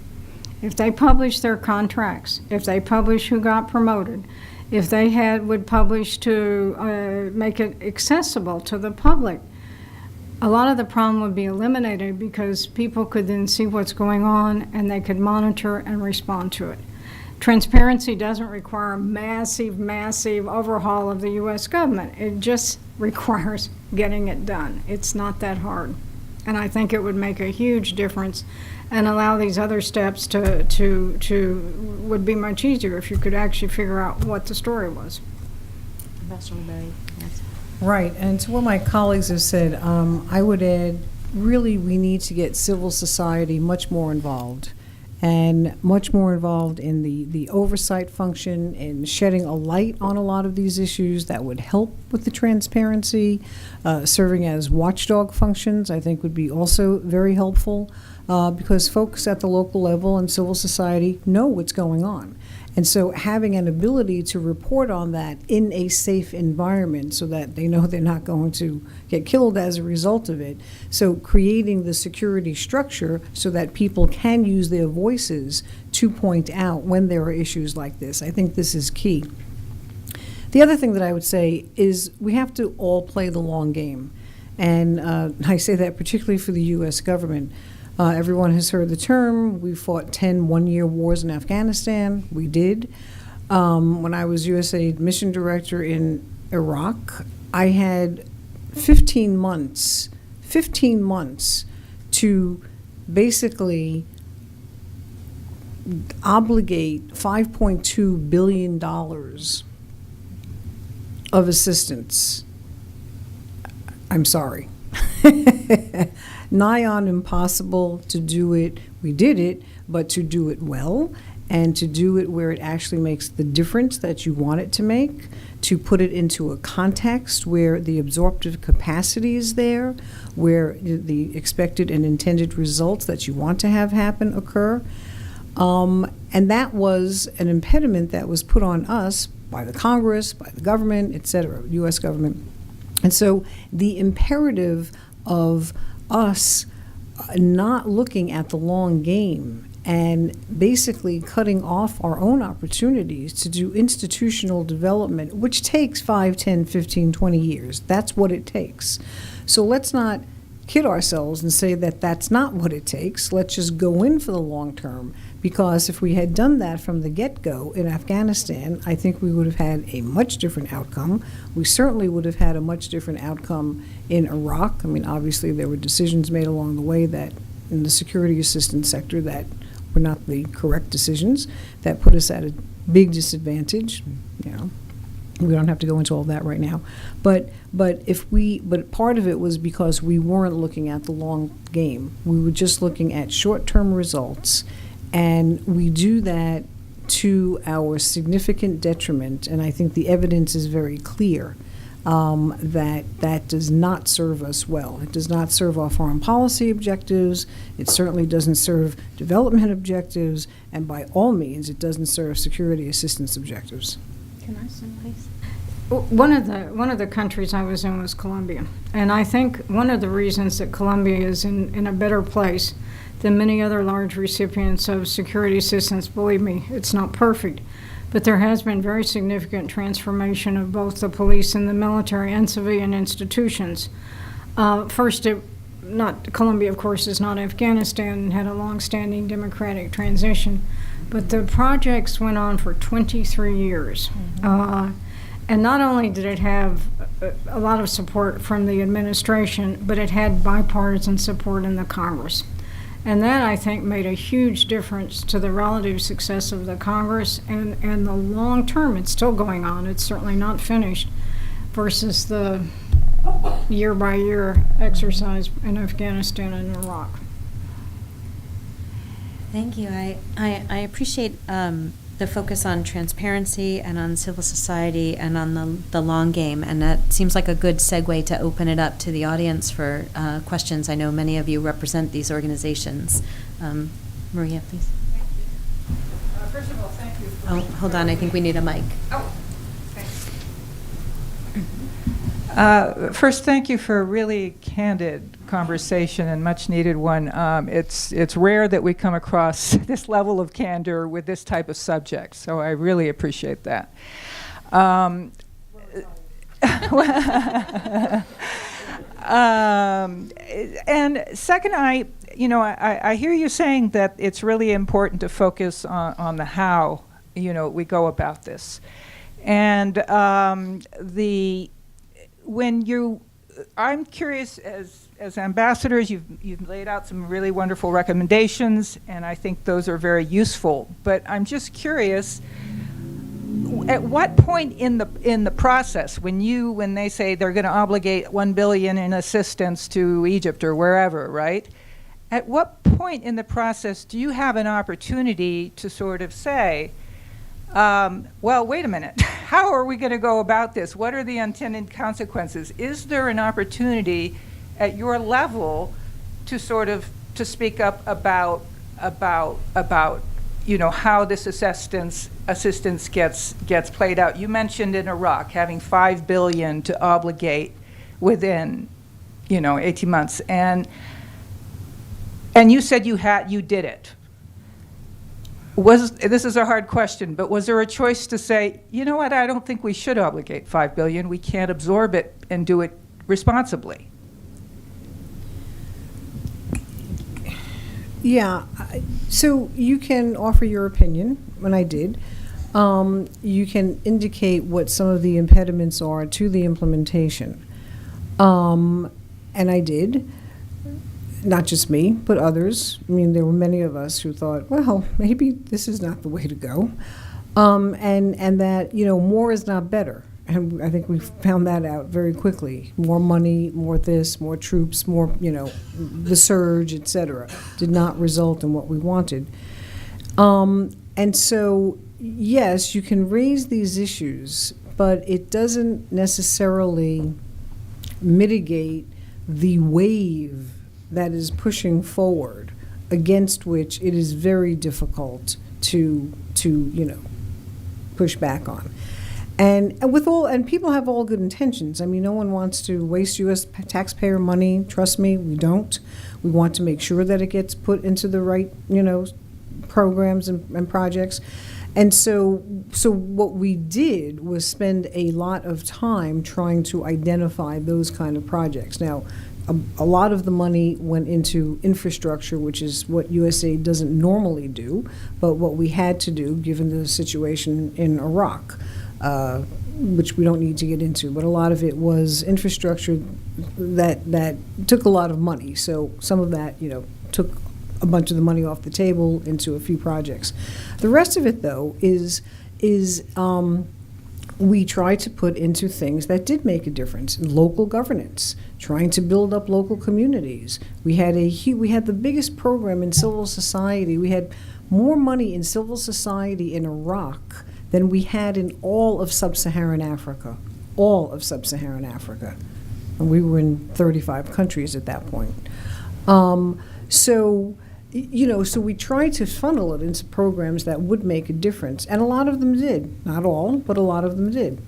C: If they publish their contracts, if they publish who got promoted, if they would publish to make it accessible to the public, a lot of the problem would be eliminated because people could then see what's going on and they could monitor and respond to it. Transparency doesn't require a massive overhaul of the U.S. government. It just requires getting it done. It's not that hard. And I think it would make a huge difference and allow these other steps would be much easier if you could actually figure out what the story was.
A: Ambassador Berry, yes.
D: Right, and to what my colleagues have said, I would add, really we need to get civil society much more involved, and much more involved in the oversight function and shedding a light on a lot of these issues that would help with the transparency. Serving as watchdog functions, I think, would be also very helpful because folks at the local level and civil society know what's going on. And so having an ability to report on that in a safe environment so that they know they're not going to get killed as a result of it. So creating the security structure so that people can use their voices to point out when there are issues like this. I think this is key. The other thing that I would say is we have to all play the long game. And I say that particularly for the U.S. government. Everyone has heard the term. We fought 10 one-year wars in Afghanistan. We did. When I was USAID mission director in Iraq, I had 15 months to basically obligate $5.2 billion of assistance. I'm sorry. Nigh on impossible to do it. We did it, but to do it well and to do it where it actually makes the difference that you want it to make, to put it into a context where the absorptive capacity is there, where the expected and intended results that you want to have happen occur. And that was an impediment that was put on us by the Congress, by the government, et cetera, U.S. government. And so the imperative of us not looking at the long game and basically cutting off our own opportunities to do institutional development, which takes 5, 10, 15, 20 years. That's what it takes. So let's not kid ourselves and say that that's not what it takes. Let's just go in for the long term, because if we had done that from the get-go in Afghanistan, I think we would have had a much different outcome. We certainly would have had a much different outcome in Iraq. I mean, obviously there were decisions made along the way that in the security assistance sector that were not the correct decisions, that put us at a big disadvantage. You know, we don't have to go into all that right now, but part of it was because we weren't looking at the long game. We were just looking at short-term results, and we do that to our significant detriment. And I think the evidence is very clear that does not serve us well. It does not serve our foreign policy objectives. It certainly doesn't serve development objectives, and by all means, it doesn't serve security assistance objectives.
A: Can I say, please?
C: One of the countries I was in was Colombia, and I think one of the reasons that Colombia is in a better place than many other large recipients of security assistance, believe me, it's not perfect, but there has been very significant transformation of both the police and the military and civilian institutions. First, Colombia, of course, is not Afghanistan and had a long-standing democratic transition, but the projects went on for 23 years. Mm-hmm. And not only did it have a lot of support from the administration, but it had bipartisan support in the Congress. And that, I think, made a huge difference to the relative success of the Congress and the long term. It's still going on. It's certainly not finished, versus the year-by-year exercise in Afghanistan and Iraq.
A: Thank you. I appreciate the focus on transparency and on civil society and on the long game, and that seems like a good segue to open it up to the audience for questions. I know many of you represent these organizations. Maria, please.
E: Thank you. First of all, thank you.
A: Hold on. I think we need a mic.
E: Oh, thanks. First, thank you for a really candid conversation and much needed one. It's rare that we come across this level of candor with this type of subject, so I really appreciate that. And second, I hear you saying that it's really important to focus on the how, we go about this. And I'm curious, as ambassadors, you've laid out some really wonderful recommendations, and I think those are very useful. But I'm just curious, at what point in the process, when they say they're going to obligate $1 billion in assistance to Egypt or wherever, right? At what point in the process do you have an opportunity to sort of say, well, wait a minute, how are we going to go about this? What are the unintended consequences? Is there an opportunity at your level to sort of to speak up about how this assistance gets played out? You mentioned in Iraq having $5 billion to obligate within 18 months, and you said you did it. This is a hard question, but was there a choice to say, you know what, I don't think we should obligate $5 billion. We can't absorb it and do it responsibly?
D: Yeah, so you can offer your opinion, and I did. You can indicate what some of the impediments are to the implementation. And I did. Not just me, but others. I mean, there were many of us who thought, well, maybe this is not the way to go. And that, more is not better. And I think we found that out very quickly. More money, more this, more troops, more, the surge, et cetera, did not result in what we wanted. And so, yes, you can raise these issues, but it doesn't necessarily mitigate the wave that is pushing forward, against which it is very difficult to push back on. And people have all good intentions. I mean, no one wants to waste U.S. taxpayer money. Trust me, we don't. We want to make sure that it gets put into the right, programs and projects. And so what we did was spend a lot of time trying to identify those kind of projects. Now, a lot of the money went into infrastructure, which is what USAID doesn't normally do, but what we had to do given the situation in Iraq, which we don't need to get into. But a lot of it was infrastructure that took a lot of money. So some of that, took a bunch of the money off the table into a few projects. The rest of it, though, is we tried to put into things that did make a difference. Local governance, trying to build up local communities. We had the biggest program in civil society. We had more money in civil society in Iraq than we had in all of sub-Saharan Africa. All of sub-Saharan Africa. And we were in 35 countries at that point. So we tried to funnel it into programs that would make a difference, and a lot of them did. Not all, but a lot of them did.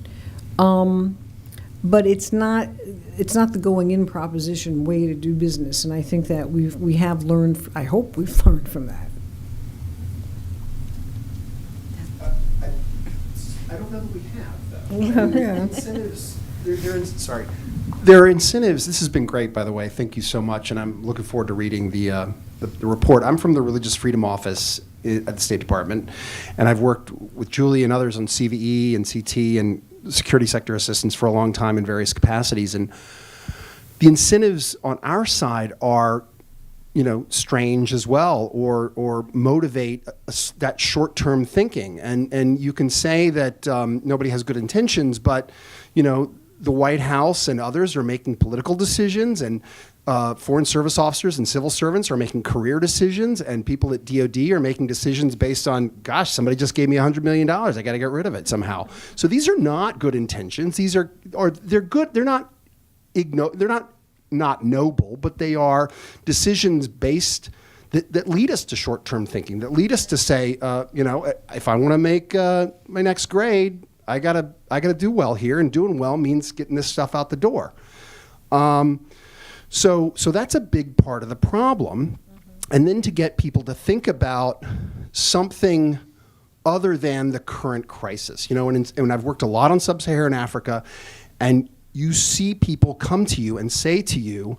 D: But it's not the going-in proposition way to do business, and I think that we have learned. I hope we've learned from that.
F: I don't know that we have, though.
D: Yeah.
F: Incentives. Sorry. There are incentives. This has been great, by the way. Thank you so much, and I'm looking forward to reading the report. I'm from the Religious Freedom Office at the State Department, and I've worked with Julie and others on CVE and CT and security sector assistance for a long time in various capacities. And the incentives on our side are, strange as well, or motivate that short-term thinking. And you can say that nobody has good intentions, but the White House and others are making political decisions, and foreign service officers and civil servants are making career decisions, and people at DOD are making decisions based on, gosh, somebody just gave me $100 million. I got to get rid of it somehow. So these are not good intentions. They're good. They're not noble, but they are decisions based that lead us to short-term thinking, that lead us to say, if I want to make my next grade, I gotta do well here, and doing well means getting this stuff out the door. So that's a big part of the problem. And then to get people to think about something other than the current crisis. And I've worked a lot on sub-Saharan Africa, and you see people come to you and say to you,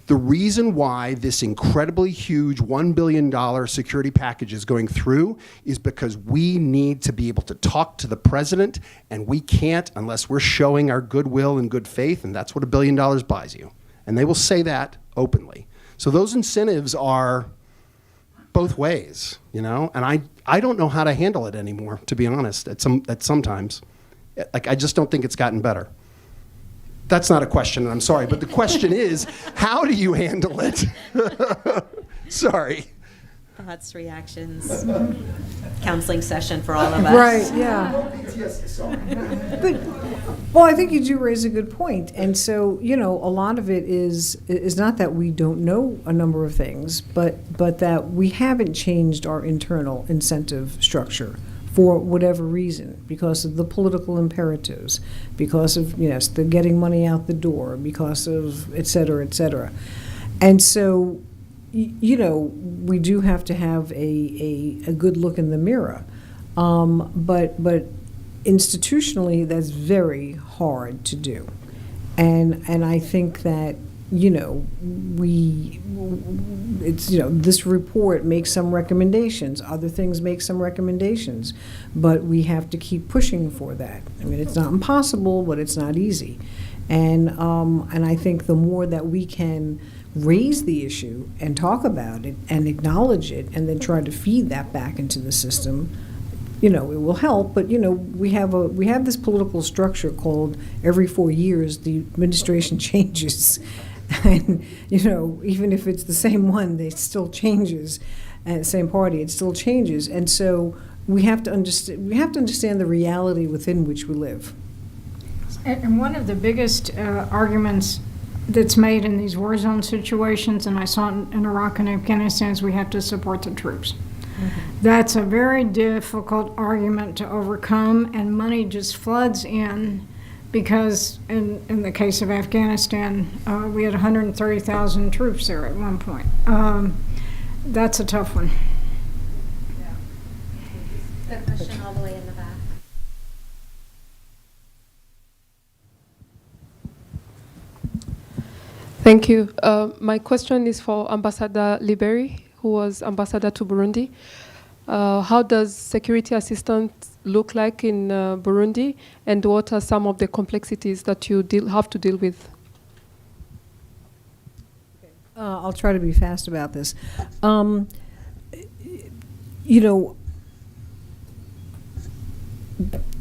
F: the reason why this incredibly huge $1 billion security package is going through is because we need to be able to talk to the president, and we can't unless we're showing our goodwill and good faith, and that's what $1 billion buys you. And they will say that openly. So those incentives are both ways, and I don't know how to handle it anymore, to be honest, at sometimes. I just don't think it's gotten better. That's not a question, and I'm sorry, but the question is, how do you handle it? Sorry.
A: Thoughts, reactions, counseling session for all of us.
D: Right, yeah. But, I think you do raise a good point. And so, a lot of it is not that we don't know a number of things, but that we haven't changed our internal incentive structure for whatever reason, because of the political imperatives, because of, the getting money out the door, because of et cetera, et cetera. And so, we do have to have a good look in the mirror. But institutionally, that's very hard to do. And I think that, this report makes some recommendations, other things make some recommendations, but we have to keep pushing for that. I mean, it's not impossible, but it's not easy. And I think the more that we can raise the issue and talk about it and acknowledge it and then try to feed that back into the system, it will help. But we have this political structure called every 4 years the administration changes. And, even if it's the same one, it still changes. And the same party, it still changes. And so we have to understand the reality within which we live.
C: And one of the biggest arguments that's made in these war zone situations, and I saw it in Iraq and Afghanistan, is we have to support the troops. Mm-hmm. That's a very difficult argument to overcome, and money just floods in. Because in the case of Afghanistan, we had 130,000 troops there at one point. That's a tough one.
G: Thank you. My question is for Ambassador Liberi, who was ambassador to Burundi. How does security assistance look like in Burundi, and what are some of the complexities that you have to deal with?
D: I'll try to be fast about this. You know,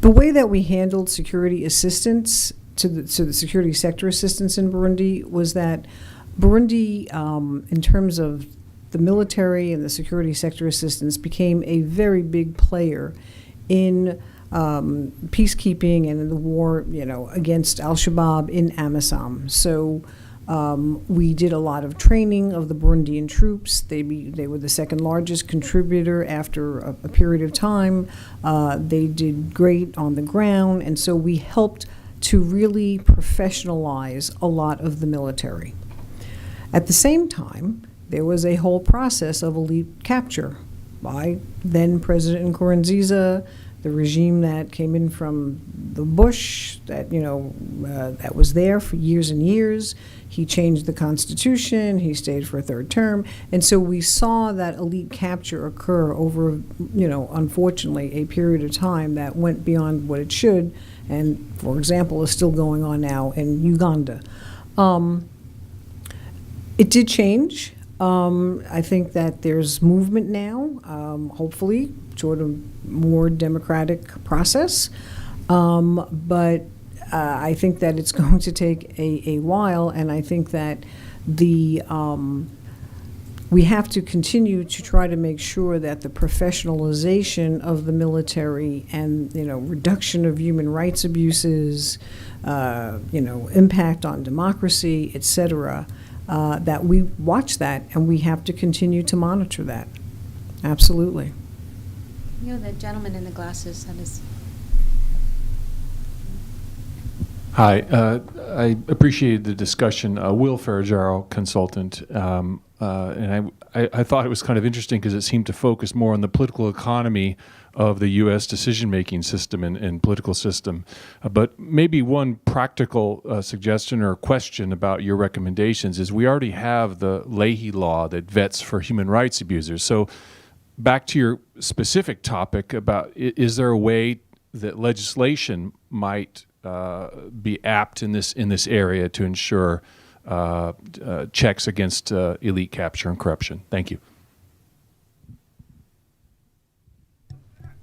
D: the way that we handled security assistance to the security sector assistance in Burundi was that Burundi, in terms of the military and the security sector assistance, became a very big player in peacekeeping and in the war, you know, against Al-Shabaab in Amisom. So we did a lot of training of the Burundian troops. They were the second largest contributor after a period of time. They did great on the ground, and so we helped to really professionalize a lot of the military. At the same time, there was a whole process of elite capture by then President Nkurunziza, the regime that came in from the Bush, that that was there for years and years. He changed the constitution. He stayed for a third term, and so we saw that elite capture occur over, unfortunately, a period of time that went beyond what it should, and, for example, is still going on now in Uganda. It did change. I think that there's movement now, hopefully, toward a more democratic process. But I think that it's going to take a while, and I think that we have to continue to try to make sure that the professionalization of the military and, reduction of human rights abuses, impact on democracy, et cetera, that we watch that, and we have to continue to monitor that. Absolutely.
A: The gentleman in the glasses had his...
H: Hi, I appreciated the discussion. Will Ferragero, consultant, and I thought it was kind of interesting because it seemed to focus more on the political economy of the U.S. decision-making system and political system. But maybe one practical suggestion or question about your recommendations is we already have the Leahy law that vets for human rights abusers. So back to your specific topic about, is there a way that legislation might be apt in this area to ensure checks against elite capture and corruption? Thank you.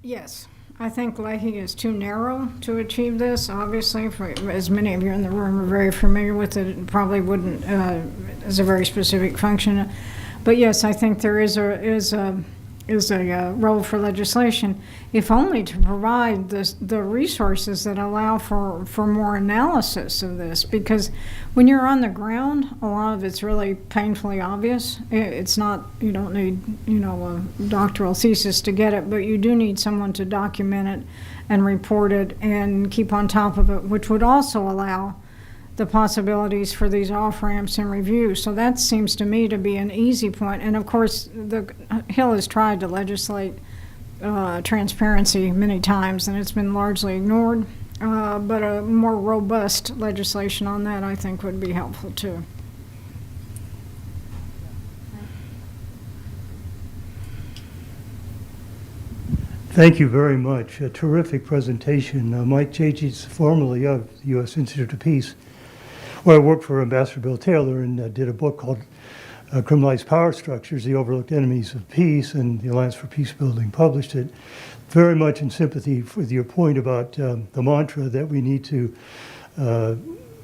C: Yes, I think Leahy is too narrow to achieve this. Obviously, for, as many of you in the room are very familiar with it, it probably wouldn't as a very specific function. But yes, I think there is a role for legislation, if only to provide the resources that allow for more analysis of this. Because when you're on the ground, a lot of it's really painfully obvious. It's not, you don't need, a doctoral thesis to get it, but you do need someone to document it and report it and keep on top of it, which would also allow the possibilities for these off-ramps and review. So that seems to me to be an easy point. And of course, the Hill has tried to legislate transparency many times, and it's been largely ignored. But a more robust legislation on that, I think, would be helpful too.
I: Thank you very much. A terrific presentation. Mike Jages, formerly of the U.S. Institute of Peace, where I worked for Ambassador Bill Taylor and did a book called Criminalized Power Structures, The Overlooked Enemies of Peace, and the Alliance for Peacebuilding published it. Very much in sympathy with your point about the mantra that we need to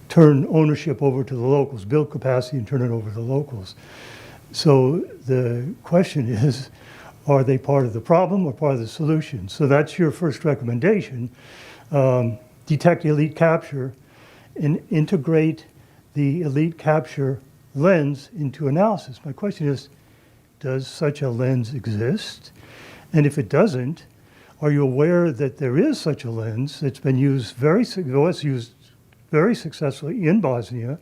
I: turn ownership over to the locals, build capacity and turn it over to the locals. So the question is, are they part of the problem or part of the solution? So that's your first recommendation. Detect elite capture and integrate the elite capture lens into analysis. My question is, does such a lens exist? And if it doesn't, are you aware that there is such a lens that's been used very successfully in Bosnia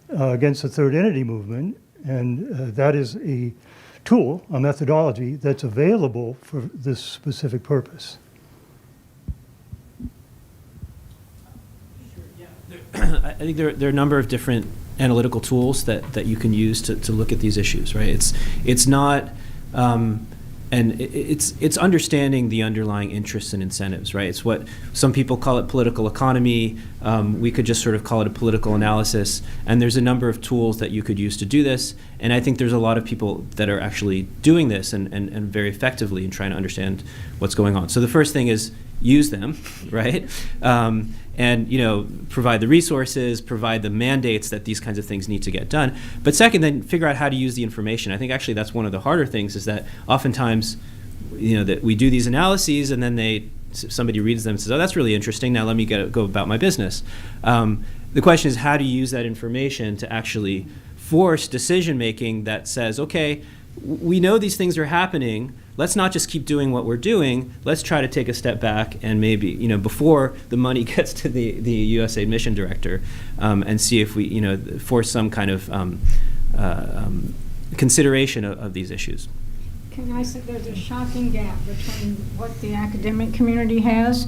I: against the Third Entity Movement, and that is a tool, a methodology that's available for this specific purpose?
B: I think there are a number of different analytical tools that you can use to look at these issues, right? It's not, and it's understanding the underlying interests and incentives, right? It's what some people call it political economy. We could just sort of call it a political analysis. And there's a number of tools that you could use to do this. And I think there's a lot of people that are actually doing this and very effectively in trying to understand what's going on. So the first thing is use them, right? And provide the resources, provide the mandates that these kinds of things need to get done. But second, then figure out how to use the information. I think actually that's one of the harder things, is that oftentimes, that we do these analyses and then somebody reads them and says, oh, that's really interesting, now let me go about my business. The question is, how do you use that information to actually force decision making that says, okay, we know these things are happening. Let's not just keep doing what we're doing. Let's try to take a step back and maybe, before the money gets to the USAID mission director, and see if we, force some kind of consideration of these issues.
C: Can I say there's a shocking gap between what the academic community has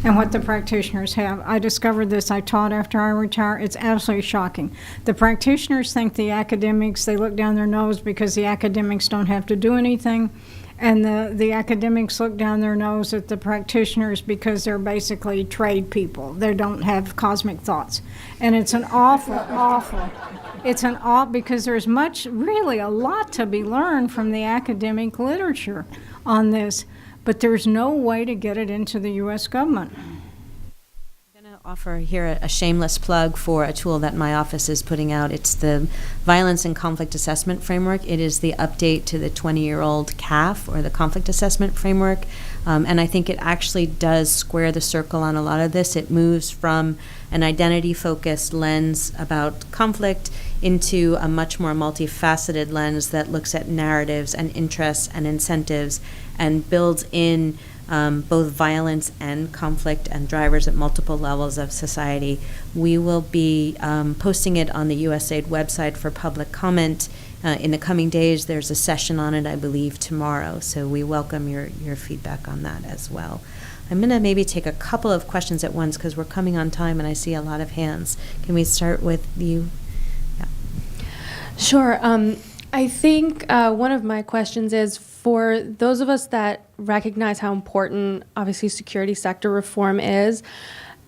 C: and what the practitioners have. I discovered this, I taught after I retired. It's absolutely shocking. The practitioners think the academics, they look down their nose because the academics don't have to do anything. And the academics look down their nose at the practitioners because they're basically trade people. They don't have cosmic thoughts. And it's an awful, because there's really a lot to be learned from the academic literature on this, but there's no way to get it into the U.S. government.
A: Offer here a shameless plug for a tool that my office is putting out. It's the Violence and Conflict Assessment Framework. It is the update to the 20-year-old CAF, or the Conflict Assessment Framework, and I think it actually does square the circle on a lot of this. It moves from an identity-focused lens about conflict into a much more multifaceted lens that looks at narratives and interests and incentives and builds in both violence and conflict and drivers at multiple levels of society. We will be posting it on the USAID website for public comment in the coming days. There's a session on it, I believe, tomorrow, so we welcome your feedback on that as well. I'm going to maybe take a couple of questions at once because we're coming on time and I see a lot of hands. Can we start with you? Yeah.
J: Sure. I think one of my questions is, for those of us that recognize how important, obviously, security sector reform is,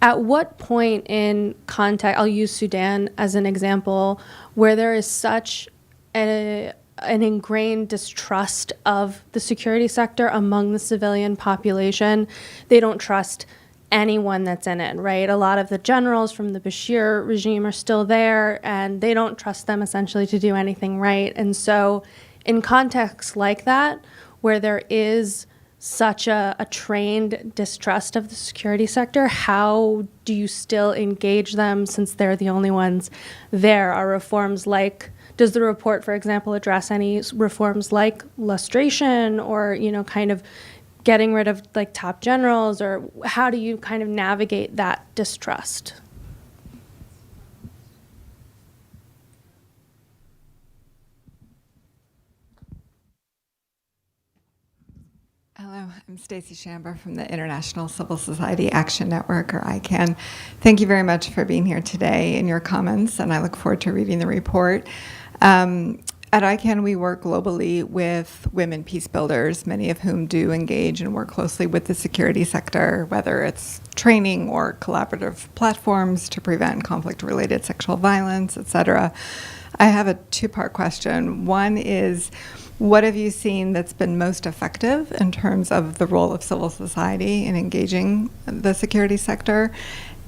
J: at what point in context, I'll use Sudan as an example, where there is such an ingrained distrust of the security sector among the civilian population, they don't trust anyone that's in it, right? A lot of the generals from the Bashir regime are still there, and they don't trust them essentially to do anything right. And so in contexts like that, where there is such a trained distrust of the security sector, how do you still engage them since they're the only ones there? Are reforms like, does the report, for example, address any reforms like lustration or, kind of getting rid of like top generals, or how do you kind of navigate that distrust?
K: Hello, I'm Stacy Shamber from the International Civil Society Action Network, or ICANN. Thank you very much for being here today and your comments, and I look forward to reading the report. At ICANN, we work globally with women peace builders, many of whom do engage and work closely with the security sector, whether it's training or collaborative platforms to prevent conflict-related sexual violence, et cetera. I have a two-part question. One is, what have you seen that's been most effective in terms of the role of civil society in engaging the security sector?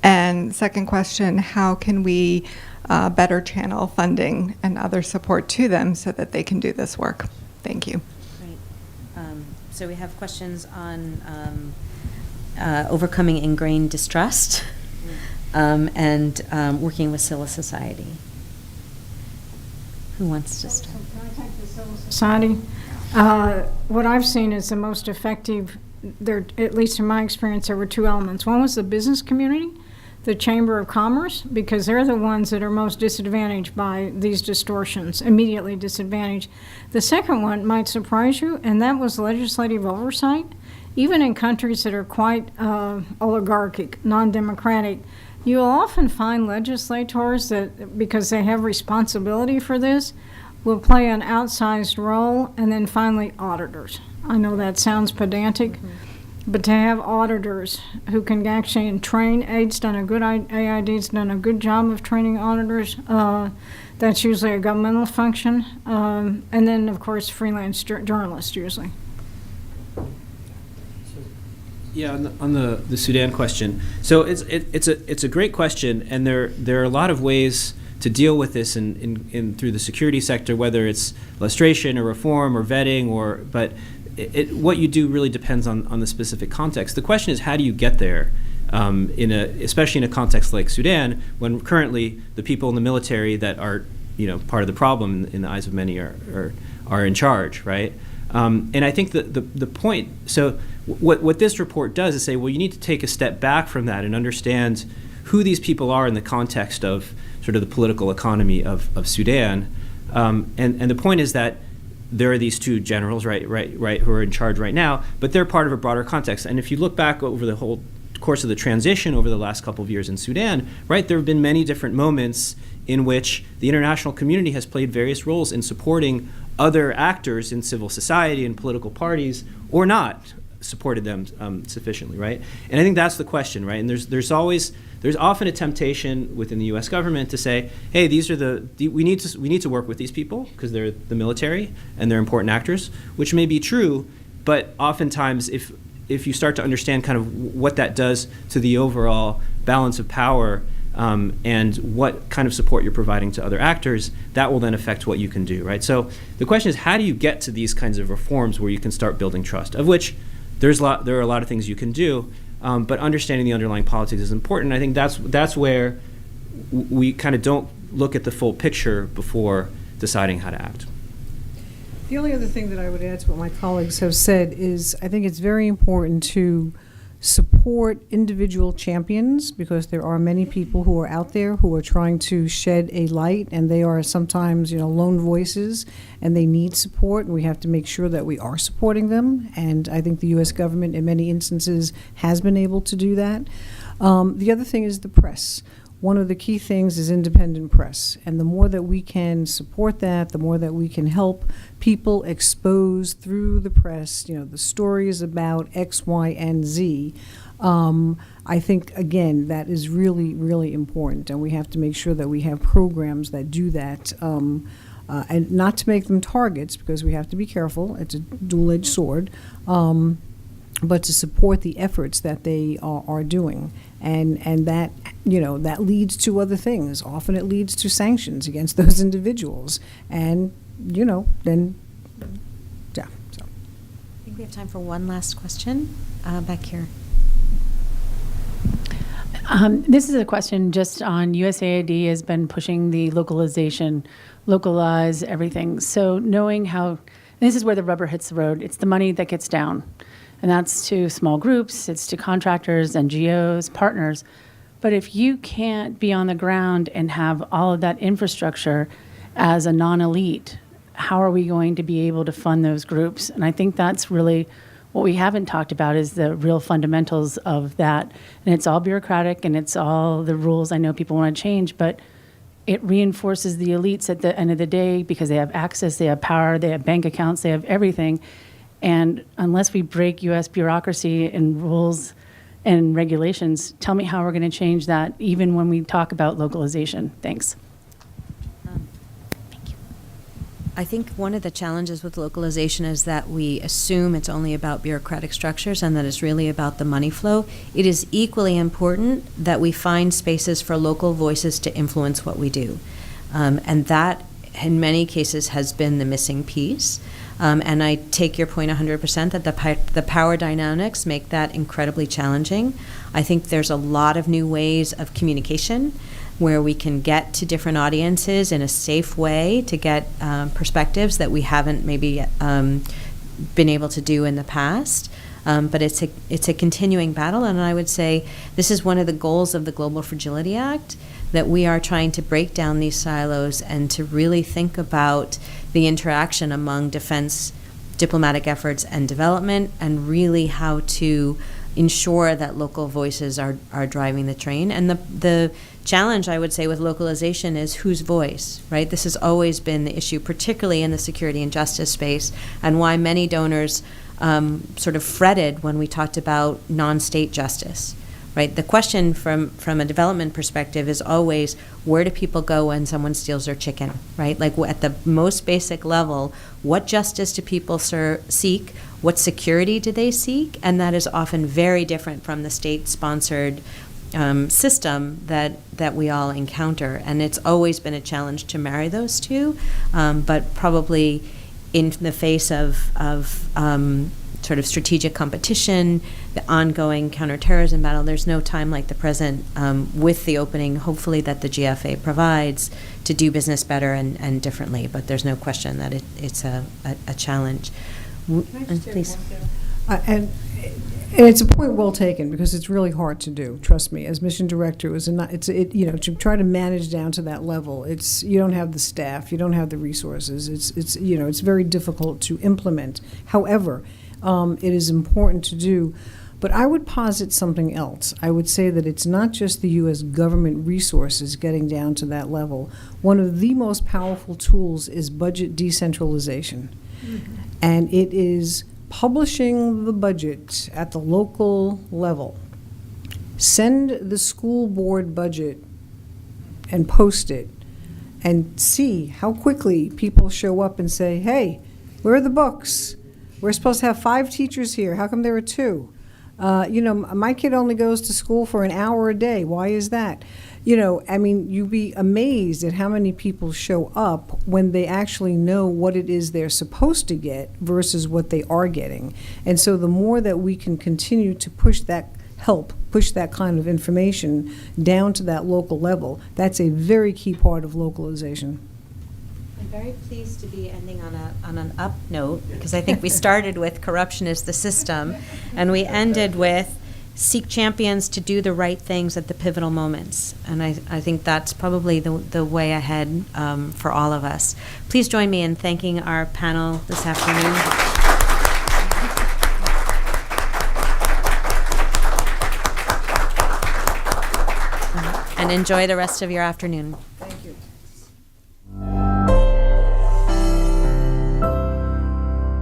K: And second question, how can we better channel funding and other support to them so that they can do this work? Thank you.
A: Great. So we have questions on overcoming ingrained distrust and working with civil society. Who wants to start?
C: Can I take the civil society? What I've seen is the most effective, at least in my experience, there were two elements. One was the business community, the Chamber of Commerce, because they're the ones that are most disadvantaged by these distortions, immediately disadvantaged. The second one might surprise you, and that was legislative oversight. Even in countries that are quite oligarchic, non-democratic, you'll often find legislators that, because they have responsibility for this, will play an outsized role, and then finally auditors. I know that sounds pedantic, but to have auditors who can actually train, AID's done a good job of training auditors. That's usually a governmental function. And then, of course, freelance journalists usually.
B: Yeah, on the Sudan question. So it's a great question, and there are a lot of ways to deal with this in through the security sector, whether it's lustration or reform or vetting, but what you do really depends on the specific context. The question is, how do you get there? Especially in a context like Sudan, when currently the people in the military that are part of the problem in the eyes of many are in charge, right? And I think the point. So what this report does is say, well, you need to take a step back from that and understand who these people are in the context of sort of the political economy of Sudan. And the point is that there are these two generals, right, who are in charge right now, but they're part of a broader context. And if you look back over the whole course of the transition over the last couple of years in Sudan, right, there have been many different moments in which the international community has played various roles in supporting other actors in civil society and political parties, or not supported them sufficiently, right? And I think that's the question, right? And there's often a temptation within the U.S. government to say, hey, these are we need to work with these people because they're the military and they're important actors, which may be true, but oftentimes if you start to understand kind of what that does to the overall balance of power and what kind of support you're providing to other actors, that will then affect what you can do, right? So the question is, how do you get to these kinds of reforms where you can start building trust, of which there are a lot of things you can do, but understanding the underlying politics is important. I think that's where we kind of don't look at the full picture before deciding how to act.
D: The only other thing that I would add to what my colleagues have said is I think it's very important to support individual champions, because there are many people who are out there who are trying to shed a light, and they are sometimes lone voices, and they need support, and we have to make sure that we are supporting them. And I think the U.S. government in many instances has been able to do that. The other thing is the press. One of the key things is independent press, and the more that we can support that, the more that we can help people expose through the press, the stories about X, Y, and Z. I think, again, that is really, really important, and we have to make sure that we have programs that do that, and not to make them targets, because we have to be careful. It's a dual-edged sword. But to support the efforts that they are doing. And that, that leads to other things. Often it leads to sanctions against those individuals. And, then, yeah. So.
A: I think we have time for one last question. Back here.
L: This is a question just on USAID has been pushing the localize everything. So knowing how, this is where the rubber hits the road. It's the money that gets down. And that's to small groups, it's to contractors, NGOs, partners. But if you can't be on the ground and have all of that infrastructure as a non-elite, how are we going to be able to fund those groups? And I think that's really what we haven't talked about, is the real fundamentals of that. And it's all bureaucratic and it's all the rules I know people want to change, but it reinforces the elites at the end of the day because they have access, they have power, they have bank accounts, they have everything. And unless we break U.S. bureaucracy and rules and regulations, tell me how we're going to change that, even when we talk about localization. Thanks.
A: Thank you. I think one of the challenges with localization is that we assume it's only about bureaucratic structures and that it's really about the money flow. It is equally important that we find spaces for local voices to influence what we do. And that, in many cases, has been the missing piece. And I take your point 100% that the power dynamics make that incredibly challenging. I think there's a lot of new ways of communication where we can get to different audiences in a safe way to get perspectives that we haven't maybe been able to do in the past. But it's a continuing battle, and I would say this is one of the goals of the Global Fragility Act, that we are trying to break down these silos and to really think about the interaction among defense, diplomatic efforts, and development, and really how to ensure that local voices are driving the train. And the challenge, I would say, with localization is whose voice, right? This has always been the issue, particularly in the security and justice space, and why many donors sort of fretted when we talked about non-state justice, right? The question from a development perspective is always, where do people go when someone steals their chicken, right? Like at the most basic level, what justice do people seek? What security do they seek? And that is often very different from the state-sponsored system that we all encounter. And it's always been a challenge to marry those two, but probably in the face of sort of strategic competition, the ongoing counterterrorism battle, there's no time like the present with the opening, hopefully, that the GFA provides to do business better and differently. But there's no question that it's a challenge. Please.
D: And it's a point well taken, because it's really hard to do. Trust me, as mission director, to try to manage down to that level. You don't have the staff, you don't have the resources. It's very difficult to implement. However, it is important to do. But I would posit something else. I would say that it's not just the U.S. government resources getting down to that level. One of the most powerful tools is budget decentralization. Mm-hmm. And it is publishing the budget at the local level. Send the school board budget and post it, and see how quickly people show up and say, hey, where are the books? We're supposed to have 5 teachers here. How come there are 2? My kid only goes to school for an hour a day. Why is that? You'd be amazed at how many people show up when they actually know what it is they're supposed to get versus what they are getting. And so the more that we can continue to push that kind of information down to that local level, that's a very key part of localization.
A: I'm very pleased to be ending on an up note, because I think we started with corruption is the system, and we ended with seek champions to do the right things at the pivotal moments. And I think that's probably the way ahead for all of us. Please join me in thanking our panel this afternoon. And enjoy the rest of your afternoon.